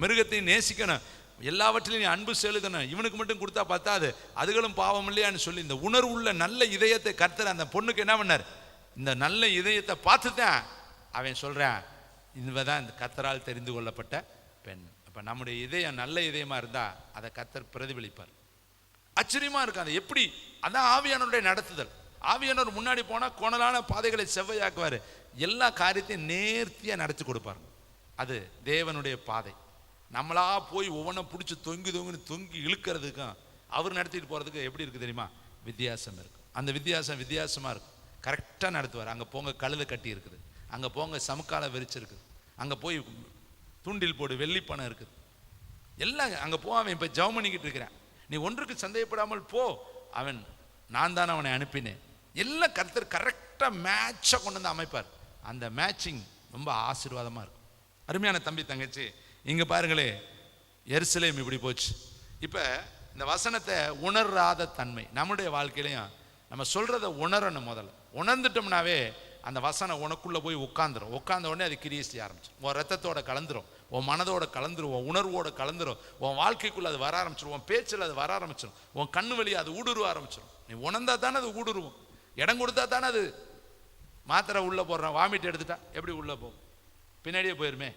மிருகத்தையும் நேசிக்கணும், எல்லாவற்றிலையும் நீ அன்பு செலுத்தணும். இவனுக்கு மட்டும் கொடுத்தா பத்தாது, அதுகளும் பாவம் இல்லையான்னு சொல்லி இந்த உணர்வு உள்ள நல்ல இதயத்தை கர்த்தர் அந்த பொண்ணுக்கு என்ன பண்ணார்? இந்த நல்ல இதயத்தை பார்த்து தான் அவன் சொல்றான், இவதான் இந்த கர்த்தரால் தெரிந்து கொள்ளப்பட்ட பெண். அப்ப நம்முடைய இதயம் நல்ல இதயமா இருந்தா அதை கர்த்தர் பிரதிபலிப்பார். ஆச்சரியமா இருக்கு. அது எப்படி? அதான் ஆவியானவருடைய நடத்துதல். ஆவியானவர் முன்னாடி போனா கோணலான பாதைகளை செவ்வையாக்குவாரு, எல்லா காரியத்தையும் நேர்த்தியா நடத்தி கொடுப்பாரு. அது தேவனுடைய பாதை. நம்மளா போய் ஒவ்வொன்றும் பிடிச்சி தொங்கி இழுக்கிறதுக்கும் அவர் நடத்திட்டு போறதுக்கு எப்படி இருக்கு தெரியுமா? வித்தியாசம் இருக்கு. அந்த வித்தியாசமா இருக்கும். கரெக்டாக நடத்துவார். அங்கே போங்க கழுதை கட்டி இருக்குது, அங்கே போங்க சமுக்கால விரிச்சிருக்குது, அங்கே போய் தூண்டில் போடு வெள்ளி பணம் இருக்குது, எல்லாம் அங்கே போ. அவன் இப்போ ஜெபம் பண்ணிக்கிட்டு இருக்கிறான், நீ ஒன்றுக்கு சந்தேகப்படாமல் போ, அவன் நான் தான் அவனை அனுப்பினேன். எல்லாம் கர்த்தர் கரெக்டாக மேட்சாக கொண்டு வந்து அமைப்பார். அந்த மேட்சிங் ரொம்ப ஆசீர்வாதமாக இருக்கும். அருமையான தம்பி தங்கச்சி, இங்கே பாருங்களே, எருசலேம் இப்படி போச்சு. இப்போ இந்த வசனத்தை உணராத தன்மை நம்முடைய வாழ்க்கையிலையும் நம்ம சொல்கிறத உணரணும். முதல்ல உணர்ந்துட்டோம்னாவே அந்த வசனம் உனக்குள்ளே போய் உட்காந்துரும். உட்கார்ந்த உடனே அது கிரியை செய்ய ஆரம்பிச்சிடும். உன் ரத்தத்தோட கலந்துரும், உன் மனதோட கலந்துரும், உன் உணர்வோட கலந்துரும், உன் வாழ்க்கைக்குள்ளே அது வர ஆரம்பிச்சிடும், உன் பேச்சில் அது வர ஆரம்பிச்சிடும், உன் கண்ணு வழியை அது ஊடுருவ ஆரம்பிச்சிடும். நீ உணர்ந்தா தானே அது ஊடுருவும், இடம் கொடுத்தா தானே அது. மாத்திரை உள்ளே போடுறான், வாமிட்டு எடுத்துட்டா எப்படி உள்ளே போகும்? பின்னாடியே போயிருமே.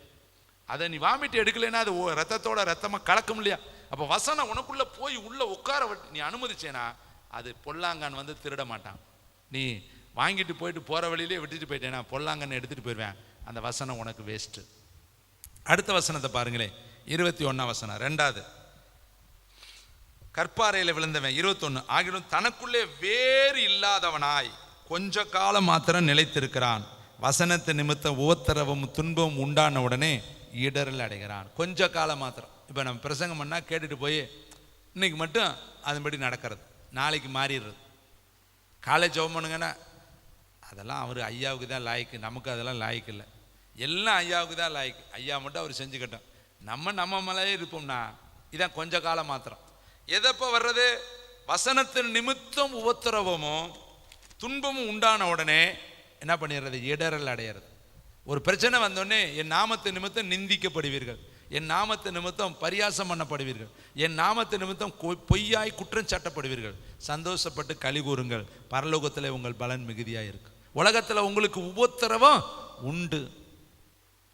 அதை நீ வாமிட்டு எடுக்கலைன்னா அது ரத்தத்தோட ரத்தமாக கலக்கும் இல்லையா? அப்போ வசனம் உனக்குள்ளே போய் உள்ளே உட்கார நீ அனுமதிச்சேனா அது பொல்லாங்கான் வந்து திருட மாட்டான். நீ வாங்கிட்டு போயிட்டு போகிற வழியிலே விட்டுட்டு போயிட்டேன்னா பொல்லாங்கன்னு எடுத்துகிட்டு போயிடுவேன். அந்த வசனம் உனக்கு வேஸ்ட்டு. அடுத்த வசனத்தை பாருங்களேன், 21 வசனம், 2வது. கற்பாறையில் விழுந்தவன் 21, ஆகிலும் தனக்குள்ளே வேறு இல்லாதவனாய் கொஞ்ச காலம் மாத்திரம் நிலைத்திருக்கிறான், வசனத்தை நிமித்தம் உபத்திரவம் துன்பம் உண்டான உடனே இடரல் அடைகிறான். கொஞ்ச காலம் மாத்திரம். இப்போ நம்ம பிரசங்கம் பண்ணால் கேட்டுட்டு போய் இன்னைக்கு மட்டும் அதன்படி நடக்கிறது, நாளைக்கு மாறிடுறது. காலேஜ் ஜெபம் பண்ணுங்கன்னா அதெல்லாம் அவர் ஐயாவுக்கு தான் லாய்க்கு, நமக்கு அதெல்லாம் லாய்க்கு இல்லை. எல்லாம் ஐயாவுக்கு தான் லாய்க்கு, ஐயா மட்டும் அவர் செஞ்சுக்கிட்டோம், நம்ம மேலேயே இருப்போம்னா இதான் கொஞ்ச காலம் மாத்திரம். எதப்போ வர்றது? வசனத்தின் நிமித்தம் உபத்திரவமும் துன்பமும் உண்டான உடனே என்ன பண்ணிடுறது? இடரல் அடையிறது. ஒரு பிரச்சனை வந்தோடனே என் நாமத்தை நிமித்தம் நிந்திக்கப்படுவீர்கள், என் நாமத்தை நிமித்தம் பரியாசம் பண்ணப்படுவீர்கள், என் நாமத்தை நிமித்தம் பொய்யாய் குற்றம் சாட்டப்படுவீர்கள், சந்தோஷப்பட்டு களி கூறுங்கள், பரலோகத்தில் உங்கள் பலன் மிகுதியாக இருக்கு. உலகத்தில் உங்களுக்கு உபத்திரவம் உண்டு.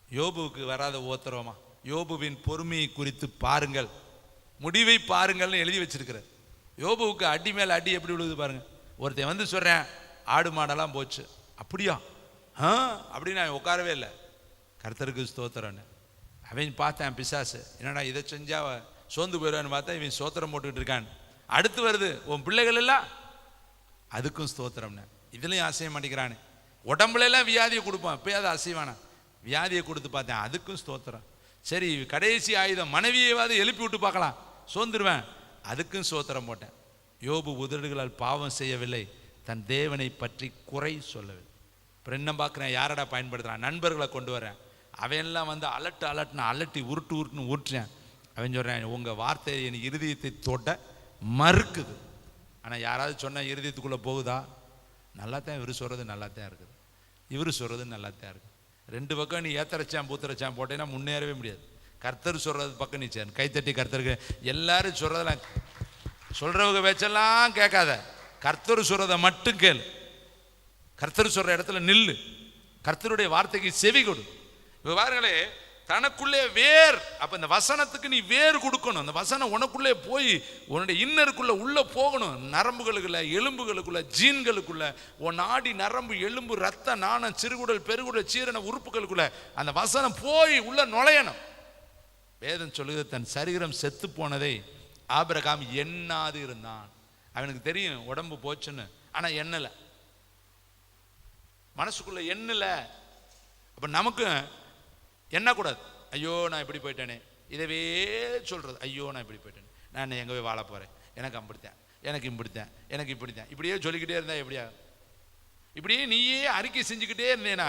யோபுவுக்கு வராத உபத்திரவமா? யோபுவின் பொறுமையை குறித்து பாருங்கள், முடிவை பாருங்கள்னு எழுதி வச்சிருக்கிறார். யோபுவுக்கு அடி மேலே அடி எப்படி விழுது பாருங்க. ஒருத்தன் வந்து சொல்கிறேன் ஆடு மாடெல்லாம் போச்சு, அப்படியா அப்படின்னு நான் உட்காரவே இல்லை, கர்த்தருக்கு ஸ்தோத்திரன்னு. அவன் பார்த்தேன் பிசாசு, என்னடா இதை செஞ்சா சோர்ந்து போயிடுவான்னு பார்த்தா இவன் ஸ்தோத்திரம் போட்டுக்கிட்டு இருக்கான். அடுத்து வருது உன் பிள்ளைகள் எல்லாம், அதுக்கும் ஸ்தோத்திரம்னு. இதுலையும் அசைய மாட்டேங்கிறானு. உடம்புல எல்லாம் வியாதியை கொடுப்பான், இப்போயாவது அசைவானா? வியாதியை கொடுத்து பார்த்தேன், அதுக்கும் ஸ்தோத்திரம். சரி கடைசி ஆயுதம் மனைவியையாவது எழுப்பி விட்டு பார்க்கலாம், சோர்ந்துருவேன், அதுக்கும் ஸ்தோத்திரம் போட்டேன். யோபு உதடுகளால் பாவம் செய்யவில்லை, தன் தேவனை பற்றி குறை சொல்லவில்லை. அப்புறம் என்ன பார்க்குறேன், யாரடா பயன்படுத்துகிறான்? நண்பர்களை கொண்டு வரேன், அவன்லாம் வந்து அலட்டி உருட்டுன்னு ஊற்றுறேன். அவன் சொல்கிறேன், உங்கள் வார்த்தை என் இருதயத்தை தொட்ட மறுக்குது. ஆனால் யாராவது சொன்னால் இருதயத்துக்குள்ளே போகுதா? நல்லா தான் இவர் சொல்கிறது நல்லா தான் இருக்குது, இவர் சொல்கிறது நல்லா தான் இருக்குது. ரெண்டு பக்கம் நீ ஏத்தரைச்சான் பூத்தரைச்சான் போட்டேன்னா முன்னேறவே முடியாது. கர்த்தர் சொல்கிறது பக்கம் நீ சேர் கைத்தட்டி கர்த்தருக்கு. எல்லாரும் சொல்கிறதெல்லாம் சொல்கிறவங்க பேச்செல்லாம் கேட்காத, கர்த்தர் சொல்கிறத மட்டும் கேளு. கர்த்தர் சொல்கிற இடத்துல நில்லு, கர்த்தருடைய வார்த்தைக்கு செவி கொடு. இப்போ பாருங்களே, தனக்குள்ளே வேர். அப்போ இந்த வசனத்துக்கு நீ வேர் கொடுக்கணும். அந்த வசனம் உனக்குள்ளே போய் உன்னுடைய இன்னருக்குள்ளே உள்ளே போகணும். நரம்புகளுக்குள்ள, எலும்புகளுக்குள்ள, ஜீன்களுக்குள்ள, உன் நாடி நரம்பு எலும்பு ரத்த நாணம் சிறுகுடல் பெருகுடல் சீரண உறுப்புகளுக்குள்ள அந்த வசனம் போய் உள்ள நுழையணும். வேதம் சொல்லுது, தன் சரீரம் செத்து போனதை ஆபிரகாம் எண்ணாது இருந்தான். அவனுக்கு தெரியும் உடம்பு போச்சுன்னு, ஆனால் எண்ணலை, மனசுக்குள்ள எண்ணல. அப்போ நமக்கு எண்ணக்கூடாது, ஐயோ நான் இப்படி போயிட்டேனே, இதவே சொல்கிறது, ஐயோ நான் இப்படி போயிட்டேனே, நான் எங்கே போய் வாழ போகிறேன், எனக்கு அப்படித்தான், எனக்கு இப்படித்தான், எனக்கு இப்படித்தான், இப்படியே சொல்லிக்கிட்டே இருந்தா எப்படியா? இப்படியே நீயே அறிக்கை செஞ்சுக்கிட்டே இருந்தேனா,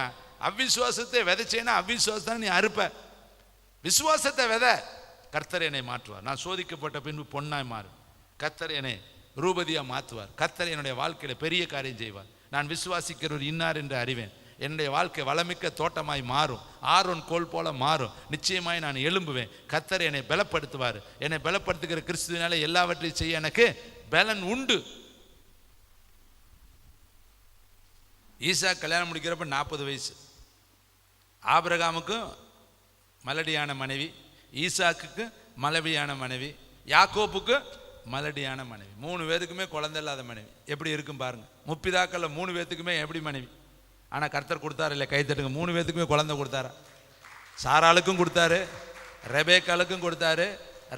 அவ்விசுவாசத்தை விதைச்சேன்னா அவ்விசுவாசத்தை நீ அறுப்ப. விசுவாசத்தை விதை, கர்த்தர் என்னை மாற்றுவார், நான் சோதிக்கப்பட்ட பின்பு பொன்னாய் மாறும். கர்த்தர் என்னை ரூபதியாக மாற்றுவார். கர்த்தர் என்னுடைய வாழ்க்கையில் பெரிய காரியம் செய்வார். நான் விசுவாசிக்கிறவர் இன்னார் என்று அறிவேன். என்னுடைய வாழ்க்கை வளமிக்க தோட்டமாய் மாறும். ஆரோன் கோல் போல மாறும். நிச்சயமாய் நான் எழும்புவேன். கர்த்தர் என்னை பலப்படுத்துவார். என்னை பலப்படுத்துகிற கிறிஸ்துவினால எல்லாவற்றையும் செய்ய எனக்கு பலன் உண்டு. ஈசா கல்யாணம் முடிக்கிறப்ப 40 வயசு. ஆபிரகாமுக்கும் மலடியான மனைவி, ஈசாக்குக்கு மலடியான மனைவி, யாக்கோப்புக்கு மலடியான மனைவி. 3 பேருக்குமே குழந்தை இல்லாத மனைவி. எப்படி இருக்கும் பாருங்க. முப்பிதாக்கள் 3 பேர்த்துக்குமே எப்படி மனைவி. ஆனால் கர்த்தர் கொடுத்தாரு இல்லை, கைத்தட்டுங்க. 3 பேர்த்துக்குமே குழந்தை கொடுத்தாரா? சாராளுக்கும் கொடுத்தாரு, ரெபேக்காளுக்கும் கொடுத்தாரு,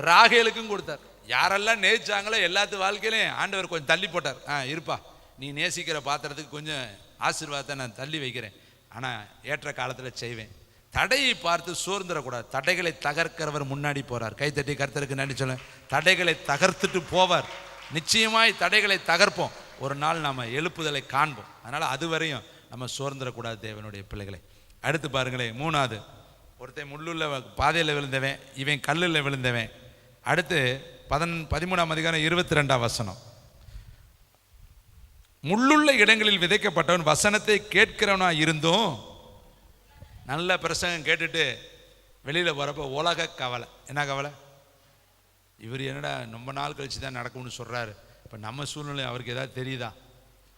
ராகேலுக்கும் கொடுத்தாரு. யாரெல்லாம் நேசிச்சாங்களோ எல்லாத்து வாழ்க்கையிலையும் ஆண்டவர் கொஞ்சம் தள்ளி போட்டார். இருப்பா, நீ நேசிக்கிற பாத்திரத்துக்கு கொஞ்சம் ஆசீர்வாதத்தை நான் தள்ளி வைக்கிறேன், ஆனால் ஏற்ற காலத்தில் செய்வேன். தடையை பார்த்து சோர்ந்துடக்கூடாது. தடைகளை தகர்க்கிறவர் முன்னாடி போறார். கைத்தட்டி கர்த்தருக்கு நன்றி சொல்ல. தடைகளை தகர்த்துட்டு போவார். நிச்சயமாய் தடைகளை தகர்ப்போம். ஒரு நாள் நம்ம எழுப்புதலை காண்போம். அதனால அது வரையும் நம்ம சோர்ந்துடக்கூடாது தேவனுடைய பிள்ளைகளை. அடுத்து பாருங்களேன், 3வது, ஒருத்தன் முள்ளுள்ள பாதையில் விழுந்தவன், இவன் கல்லில் விழுந்தவன். அடுத்து 13ஆம் அதிகாரம் 22ஆம் வசனம். முள்ளுள்ள இடங்களில் விதைக்கப்பட்டவன் வசனத்தை கேட்கிறவனா இருந்தும், நல்ல பிரசங்கம் கேட்டுட்டு வெளியில் போகிறப்ப உலக கவலை. என்ன கவலை? இவர் என்னடா ரொம்ப நாள் கழிச்சு தான் நடக்கும்னு சொல்கிறாரு, இப்போ நம்ம சூழ்நிலை அவருக்கு ஏதாவது தெரியுதா?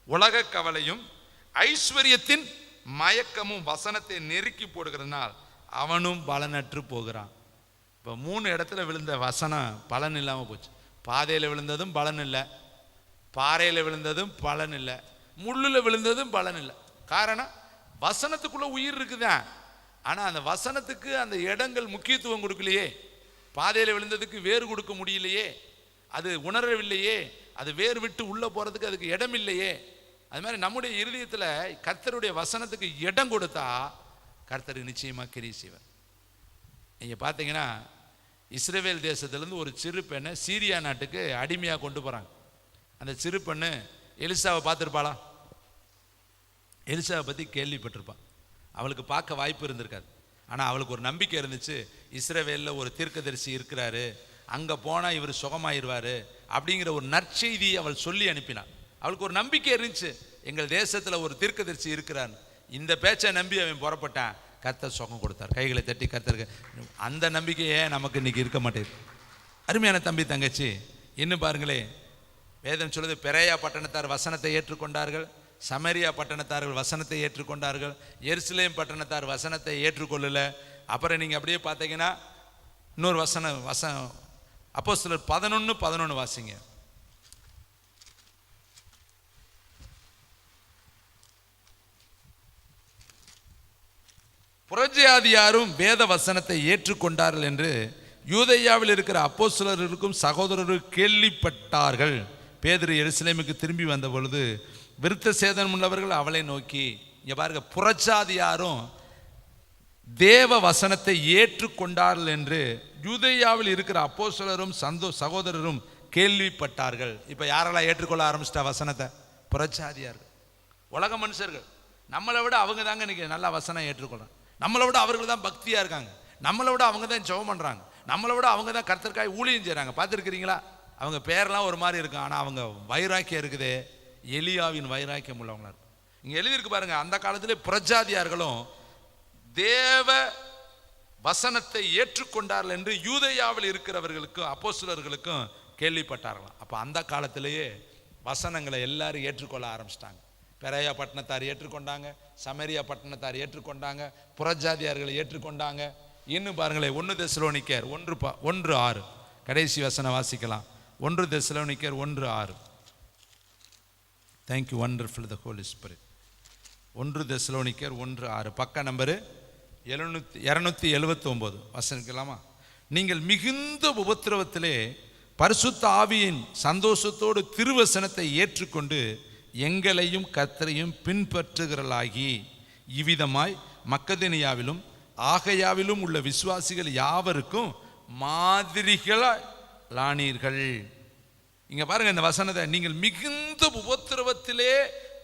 உலக கவலையும் ஐஸ்வர்யத்தின் மயக்கமும் வசனத்தை நெருக்கி போடுகிறதுனால் அவனும் பலனற்று போகிறான். இப்போ 3 இடத்துல விழுந்த வசனம் பலன் இல்லாமல் போச்சு. பாதையில் விழுந்ததும் பலன் இல்லை, பாறையில் விழுந்ததும் பலன் இல்லை, முள்ளில் விழுந்ததும் பலன் இல்லை. காரணம், வசனத்துக்குள்ள உயிர் இருக்குதான், ஆனால் அந்த வசனத்துக்கு அந்த இடங்கள் முக்கியத்துவம் கொடுக்கலையே. பாதையில் விழுந்ததுக்கு வேறு கொடுக்க முடியலையே, அது உணரவில்லையே, அது வேறு விட்டு உள்ளே போகிறதுக்கு அதுக்கு இடம் இல்லையே. அது மாதிரி நம்முடைய இருதயத்தில் கர்த்தருடைய வசனத்துக்கு இடம் கொடுத்தா கர்த்தருக்கு நிச்சயமாக கிரியை செய்வார். நீங்கள் பார்த்தீங்கன்னா இஸ்ரவேல் தேசத்துலேருந்து ஒரு சிறு பெண்ணை சீரியா நாட்டுக்கு அடிமையாக கொண்டு போகிறாங்க. அந்த சிறு பெண்ணு எலிசாவை பார்த்துருப்பாளா? எலிசாவை பற்றி கேள்விப்பட்டிருப்பான். அவளுக்கு பார்க்க வாய்ப்பு இருந்திருக்காது. ஆனால் அவளுக்கு ஒரு நம்பிக்கை இருந்துச்சு, இஸ்ரவேலில் ஒரு தீர்க்கதரிசி இருக்கிறாரு, அங்கே போனால் இவர் சுகமாயிருவார் அப்படிங்கிற ஒரு நற்செய்தியை அவள் சொல்லி அனுப்பினாள். அவளுக்கு ஒரு நம்பிக்கை இருந்துச்சு, எங்கள் தேசத்தில் ஒரு தீர்க்கதரிசி இருக்கிறார். இந்த பேச்சை நம்பி அவன் புறப்பட்டான். கர்த்தர் சுகம் கொடுத்தார். கைகளை தட்டி கர்த்தருக்கு. அந்த நம்பிக்கையே நமக்கு இன்னைக்கு இருக்க மாட்டேங்குது. அருமையான தம்பி தங்கச்சி, இன்னும் பாருங்களே, வேதம் சொல்லுது, பெரேயா பட்டணத்தார் வசனத்தை ஏற்றுக்கொண்டார்கள், சமரியா பட்டணத்தார்கள் வசனத்தை ஏற்றுக்கொண்டார்கள், எருசலேம் பட்டணத்தார் வசனத்தை ஏற்றுக்கொள்ளல. அப்புறம் நீங்கள் அப்படியே பார்த்தீங்கன்னா இன்னொரு வசனம் அப்போஸ்தலர் 11:11 வாசிங்க. புறஜாதியாரும் வேத வசனத்தை ஏற்றுக்கொண்டார்கள் என்று யூதேயாவில் இருக்கிற அப்போஸ்தலர்களுக்கும் சகோதரர்களும் கேள்விப்பட்டார்கள். பேதுரு எருசலேமுக்கு திரும்பி வந்த பொழுது விருத்த சேதனம் உள்ளவர்கள் அவளை நோக்கி, இங்க பாருங்க, புறஜாதியாரும் தேவ வசனத்தை ஏற்றுக்கொண்டார்கள் என்று யூதேயாவில் இருக்கிற அப்போஸ்தலரும் சகோதரரும் கேள்விப்பட்டார்கள். இப்போ யாரெல்லாம் ஏற்றுக்கொள்ள ஆரம்பிச்சிட்டா வசனத்தை? புறஜாதியார்கள், உலக மனுஷர்கள். நம்மளை விட அவங்க தாங்க இன்னைக்கு நல்லா வசனம் ஏற்றுக்கொள்றாங்க. நம்மளை விட அவர்கள் தான் பக்தியாக இருக்காங்க. நம்மளை விட அவங்க தான் ஜெபம் பண்ணுறாங்க. நம்மளை விட அவங்க தான் கர்த்தருக்காய் ஊழியம் செய்கிறாங்க. பார்த்துருக்கிறீங்களா? அவங்க பேரெல்லாம் ஒரு மாதிரி இருக்கும், ஆனால் அவங்க வைராக்கியம் இருக்குதே, எலியாவின் வைராக்கியம் உள்ளவங்களா இருக்கும். இங்கே எழுதியிருக்கு பாருங்க, அந்த காலத்திலே புறஜாதியார்களும் தேவ வசனத்தை ஏற்றுக்கொண்டார்கள் என்று யூதேயாவில் இருக்கிறவர்களுக்கும் அப்போஸ்தலர்களுக்கும் கேள்விப்பட்டார்களாம். அப்போ அந்த காலத்திலேயே வசனங்களை எல்லாரும் ஏற்றுக்கொள்ள ஆரம்பிச்சிட்டாங்க. பெரேயா பட்டணத்தார் ஏற்றுக்கொண்டாங்க, சமரியா பட்டணத்தார் ஏற்றுக்கொண்டாங்க, புறஜாதியார்களை ஏற்றுக்கொண்டாங்க. இன்னும் பாருங்களேன், 1 தெசலோனிக்கேர் 1:6 கடைசி வசனம் வாசிக்கலாம். 1 தெசலோனிக்கேர் 1:6. தேங்க்யூ, வண்டர்ஃபுல் த ஹோலி ஸ்பிரிட். 1 தெசலோனிக்கேர் 1:6, பக்க நம்பரு 279 வசனிக்கலாமா? நீங்கள் மிகுந்த உபத்திரவத்திலே பரிசுத்த ஆவியின் சந்தோஷத்தோடு திருவசனத்தை ஏற்றுக்கொண்டு எங்களையும் கர்த்தரையும் பின்பற்றுகிறளாகி இவ்விதமாய் மக்கதேனியாவிலும் ஆகையாவிலும் உள்ள விசுவாசிகள் யாவருக்கும் மாதிரிகளானீர்கள். இங்க பாருங்க இந்த வசனத்தை, நீங்கள் மிகுந்த உபத்திரவத்திலே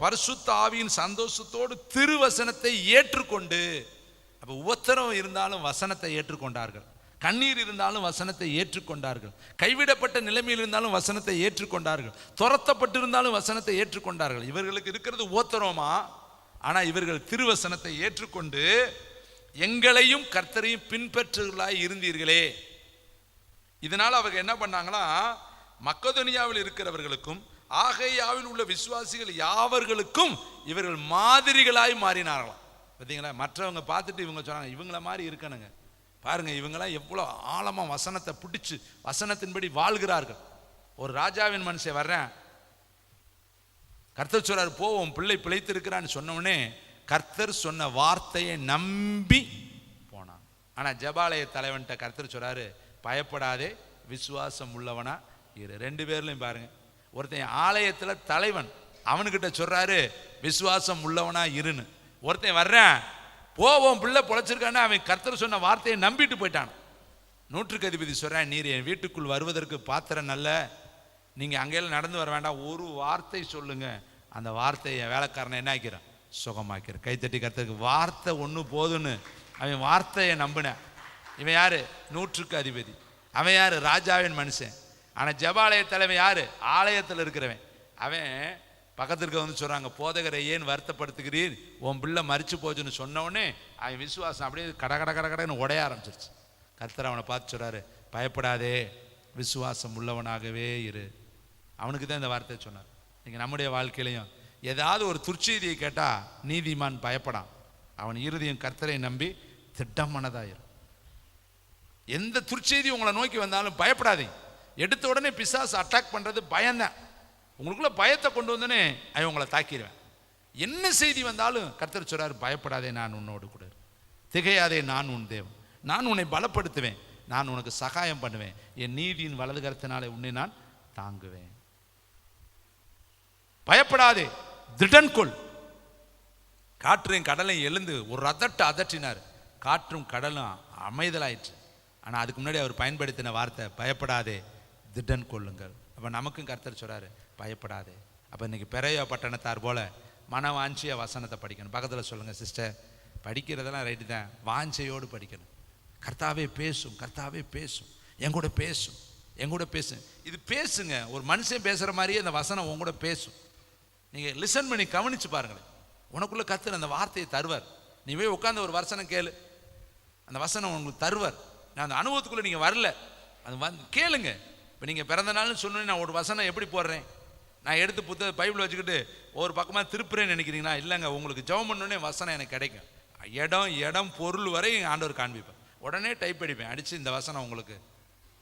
பரிசுத்த ஆவியின் சந்தோஷத்தோடு திருவசனத்தை ஏற்றுக்கொண்டு. அப்ப உபத்திரவம் இருந்தாலும் வசனத்தை ஏற்றுக்கொண்டார்கள். கண்ணீர் இருந்தாலும் வசனத்தை ஏற்றுக்கொண்டார்கள். கைவிடப்பட்ட நிலைமையில் இருந்தாலும் வசனத்தை ஏற்றுக்கொண்டார்கள். துரத்தப்பட்டிருந்தாலும் வசனத்தை ஏற்றுக்கொண்டார்கள். இவர்களுக்கு இருக்கிறது ஓத்தரோமா, ஆனா இவர்கள் திருவசனத்தை ஏற்றுக்கொண்டு எங்களையும் கர்த்தரையும் பின்பற்றுகளாய் இருந்தீர்களே. இதனால அவங்க என்ன பண்ணாங்களா, மக்கதோனியாவில் இருக்கிறவர்களுக்கும் ஆகையாவில் உள்ள விசுவாசிகள் யாவர்களுக்கும் இவர்கள் மாதிரிகளாய் மாறினார்களாம். பார்த்தீங்களா, மற்றவங்க பார்த்துட்டு இவங்க சொன்னாங்க இவங்கள மாதிரி இருக்கணுங்க, பாருங்க இவங்களாம் எவ்வளோ ஆழமாக வசனத்தை பிடிச்சு வசனத்தின்படி வாழ்கிறார்கள். ஒரு ராஜாவின் மனுஷன் வர்றேன், கர்த்தர் சொல்றாரு போவோம் பிள்ளை பிழைத்திருக்கிறான்னு சொன்னோடனே கர்த்தர் சொன்ன வார்த்தையை நம்பி போனான். ஆனால் ஜெபாலய தலைவன்கிட்ட கர்த்தர் சொல்றாரு பயப்படாதே விசுவாசம் உள்ளவனா இரு. ரெண்டு பேர்லையும் பாருங்க, ஒருத்தன் ஆலயத்தில் தலைவன் அவனுக்கிட்ட சொல்றாரு விசுவாசம் உள்ளவனா இருன்னு. ஒருத்தன் வர்றேன் போவோம் பிள்ளை பொழைச்சிருக்கான்னு அவன் கர்த்தர் சொன்ன வார்த்தையை நம்பிட்டு போயிட்டான். நூற்றுக்கு அதிபதி சொல்றேன் நீர் என் வீட்டுக்குள் வருவதற்கு பாத்திரம் நல்ல, நீங்க அங்கெல்லாம் நடந்து வர வேண்டாம், ஒரு வார்த்தை சொல்லுங்க, அந்த வார்த்தையை வேலைக்காரனை என்ன ஆக்கிறேன் சுகமாக்கிற. கைத்தட்டி கர்த்தருக்கு வார்த்தை ஒன்று போதுன்னு அவன் வார்த்தையை நம்பினேன். இவன் யாரு, நூற்றுக்கு அதிபதி. அவன் யாரு, ராஜாவின் மனுஷன். ஆனா ஜெபாலய தலைவன் யாரு, ஆலயத்தில் இருக்கிறவன். அவன் பக்கத்திற்கு வந்து சொல்றாங்க போதகரை ஏன் வருத்தப்படுத்துகிறீர், உன் பிள்ளை மறிச்சு போச்சுன்னு சொன்ன உடனே அவன் விசுவாசம் அப்படியே கட கட கட கடன்னு உடைய ஆரம்பிச்சிருச்சு. கர்த்தர் அவனை பார்த்து சொல்றாரு பயப்படாதே விசுவாசம் உள்ளவனாகவே இரு. அவனுக்கு தான் இந்த வார்த்தையை சொன்னார். நீங்கள் நம்முடைய வாழ்க்கையிலையும் ஏதாவது ஒரு துர்ச்செய்தியை கேட்டால் நீதிமான் பயப்படான், அவன் இருதயம் கர்த்தரை நம்பி திட்டமானதாயிரும். எந்த துர்ச்செய்தி உங்களை நோக்கி வந்தாலும் பயப்படாதீங்க. எடுத்த உடனே பிசாசு அட்டாக் பண்ணுறது பயம்தான். உங்களுக்குள்ள பயத்தை கொண்டு வந்தோடனே அவன் உங்களை தாக்கிடுவேன். என்ன செய்தி வந்தாலும் கர்த்தர் சொல்றாரு பயப்படாதே நான் உன்னோடு கூட, திகையாதே நான் உன் தேவன், நான் உன்னை பலப்படுத்துவேன், நான் உனக்கு சகாயம் பண்ணுவேன், என் நீதியின் வலது கரத்தினாலே உன்னை நான் தாங்குவேன். பயப்படாதே திடன் கொள். காற்றையும் கடலையும் எழுந்து ஒரு அதட்டினார், காற்றும் கடலும் அமைதலாயிற்று. ஆனால் அதுக்கு முன்னாடி அவர் பயன்படுத்தின வார்த்தை பயப்படாதே திடன் கொள்ளுங்கள். அப்போ நமக்கும் கர்த்தர் சொல்றாரு பயப்படாதே. அப்போ இன்னைக்கு பெரிய பட்டணத்தார் போல மனவாஞ்சிய வசனத்தை படிக்கணும். பக்கத்தில் சொல்லுங்க சிஸ்டர், படிக்கிறதெல்லாம் ரைட்டு தான், வாஞ்சையோடு படிக்கணும். கர்த்தாவே பேசும், கர்த்தாவே பேசும், என் கூட பேசும், என் கூட பேசும். இது பேசுங்க, ஒரு மனுஷன் பேசுகிற மாதிரியே அந்த வசனம் உங்க கூட பேசும். நீங்கள் லிசன் பண்ணி கவனிச்சு பாருங்களேன், உனக்குள்ள கர்த்தர் அந்த வார்த்தையை தருவார். நீ போய் உட்காந்து ஒரு வசனம் கேளு, அந்த வசனம் உங்களுக்கு தருவார். நான் அந்த அனுபவத்துக்குள்ளே நீங்கள் வரல, அது கேளுங்க. இப்போ நீங்கள் பிறந்த நாள்னு சொன்னோன்னே நான் ஒரு வசனம் எப்படி போடுறேன், நான் எடுத்து புத்தக பைபிள் வச்சுக்கிட்டு ஒரு பக்கமாக திருப்புறேன்னு நினைக்கிறீங்களா? இல்லைங்க, உங்களுக்கு ஜெபம் பண்ணோடனே வசனம் எனக்கு கிடைக்கும். இடம் பொருள் வரை ஆண்டவர் காண்பிப்பேன். உடனே டைப் அடிப்பேன், அடித்து இந்த வசனம் உங்களுக்கு.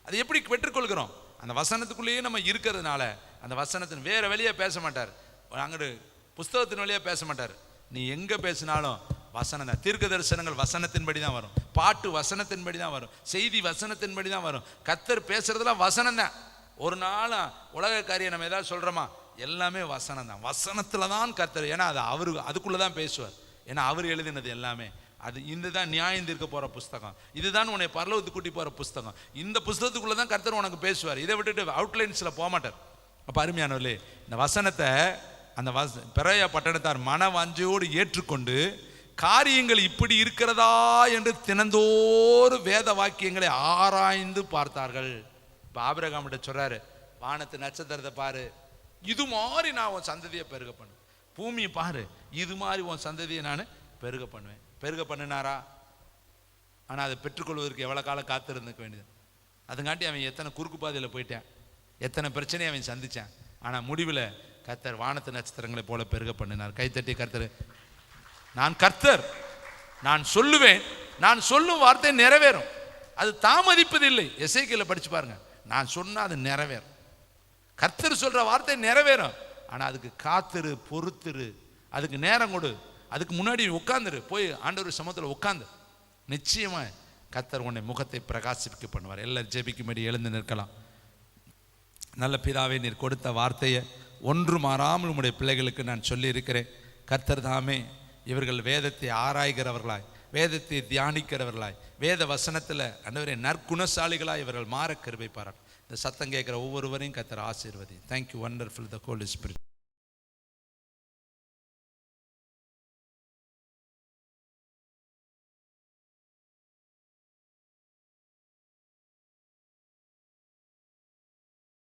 அது எப்படி பெற்றுக்கொள்கிறோம்? அந்த வசனத்துக்குள்ளேயே நம்ம இருக்கிறதுனால அந்த வசனத்தின் வேறு வழியாக பேச மாட்டார், அங்கிட்டு புஸ்தகத்தின் வழியாக பேச மாட்டார். நீ எங்கே பேசினாலும் வசனம் தான். தீர்க்க தரிசனங்கள் வசனத்தின்படி தான் வரும், பாட்டு வசனத்தின்படி தான் வரும், செய்தி வசனத்தின்படி தான் வரும். கர்த்தர் பேசுறதுலாம் வசனம் தான். ஒரு நாள் உலக காரியம் நம்ம ஏதாவது சொல்கிறோமா, எல்லாமே வசனம் தான். வசனத்தில் தான் கர்த்தர், ஏன்னா அது அவரு அதுக்குள்ளே தான் பேசுவார். ஏன்னா அவர் எழுதினது எல்லாமே அது. இதுதான் நியாயம் தீர்க்க போகிற புஸ்தகம், இதுதான் உன்னை பரலோகத்துக்கு கூட்டி போகிற புஸ்தகம். இந்த புஸ்தகத்துக்குள்ளே தான் கர்த்தர் உனக்கு பேசுவார். இதை விட்டுட்டு அவுட்லைன்ஸில் போக மாட்டார். அப்போ அருமையானவர்களே, இந்த வசனத்தை அந்த பெரிய பட்டணத்தார் மன வாஞ்சையோடு ஏற்றுக்கொண்டு காரியங்கள் இப்படி இருக்கிறதா என்று தினந்தோறும் வேத வாக்கியங்களை ஆராய்ந்து பார்த்தார்கள். இப்போ ஆபிரகாமிட்ட சொல்றாரு, வானத்து நட்சத்திரத்தை பாரு, இது மாதிரி நான் உன் சந்ததியை பெருக பண்ணுவேன். பூமியை பாரு, இது மாதிரி உன் சந்ததியை நான் பெருக பண்ணுவேன். பெருக பண்ணினாரா? ஆனால் அதை பெற்றுக்கொள்வதற்கு எவ்வளோ காலம் காத்திருந்துக்க வேண்டியது. அதுங்காட்டி அவன் எத்தனை குறுக்கு பாதையில் போயிட்டான், எத்தனை பிரச்சனையை அவன் சந்திச்சான். ஆனால் முடிவில் கர்த்தர் வானத்து நட்சத்திரங்களை போல பெருக பண்ணினார். கைத்தட்டி கர்த்தர், நான் கர்த்தர், நான் சொல்லுவேன், நான் சொல்லும் வார்த்தை நிறைவேறும், அது தாமதிப்பதில்லை. எசேக்கியேல படிச்சு பாருங்க, நான் சொன்னா அது நிறைவேறும். கர்த்தர் சொல்ற வார்த்தை நிறைவேறும். ஆனா அதுக்கு காத்திரு, பொறுத்திரு, அதுக்கு நேரம் கொடு, அதுக்கு முன்னாடி உட்கார்ந்துரு, போய் ஆண்டவர் சமூகத்தில் உட்கார்ந்து. நிச்சயமா கர்த்தர் உன்னை முகத்தை பிரகாசிக்க பண்ணுவார். எல்லாரும் ஜெபிக்கும்படி எழுந்து நிற்கலாம். நல்ல பிதாவே, நீர் கொடுத்த வார்த்தையை ஒன்று மாறாமல் உம்முடைய பிள்ளைகளுக்கு நான் சொல்லி இருக்கிறேன். கர்த்தர் தாமே இவர்கள் வேதத்தை ஆராய்கிறவர்களாய், வேதத்தை தியானிக்கிறவர்களாய், வேத வசனத்தில் அண்டவரே நற்குணசாலிகளாய் இவர்கள் மாற கிருபை பாராட்டும். இந்த சத்தம் கேட்குற ஒவ்வொருவரையும் கர்த்தர் ஆசீர்வதி. தேங்க்யூ, வண்டர்ஃபுல் த ஹோலி ஸ்பிரிட்.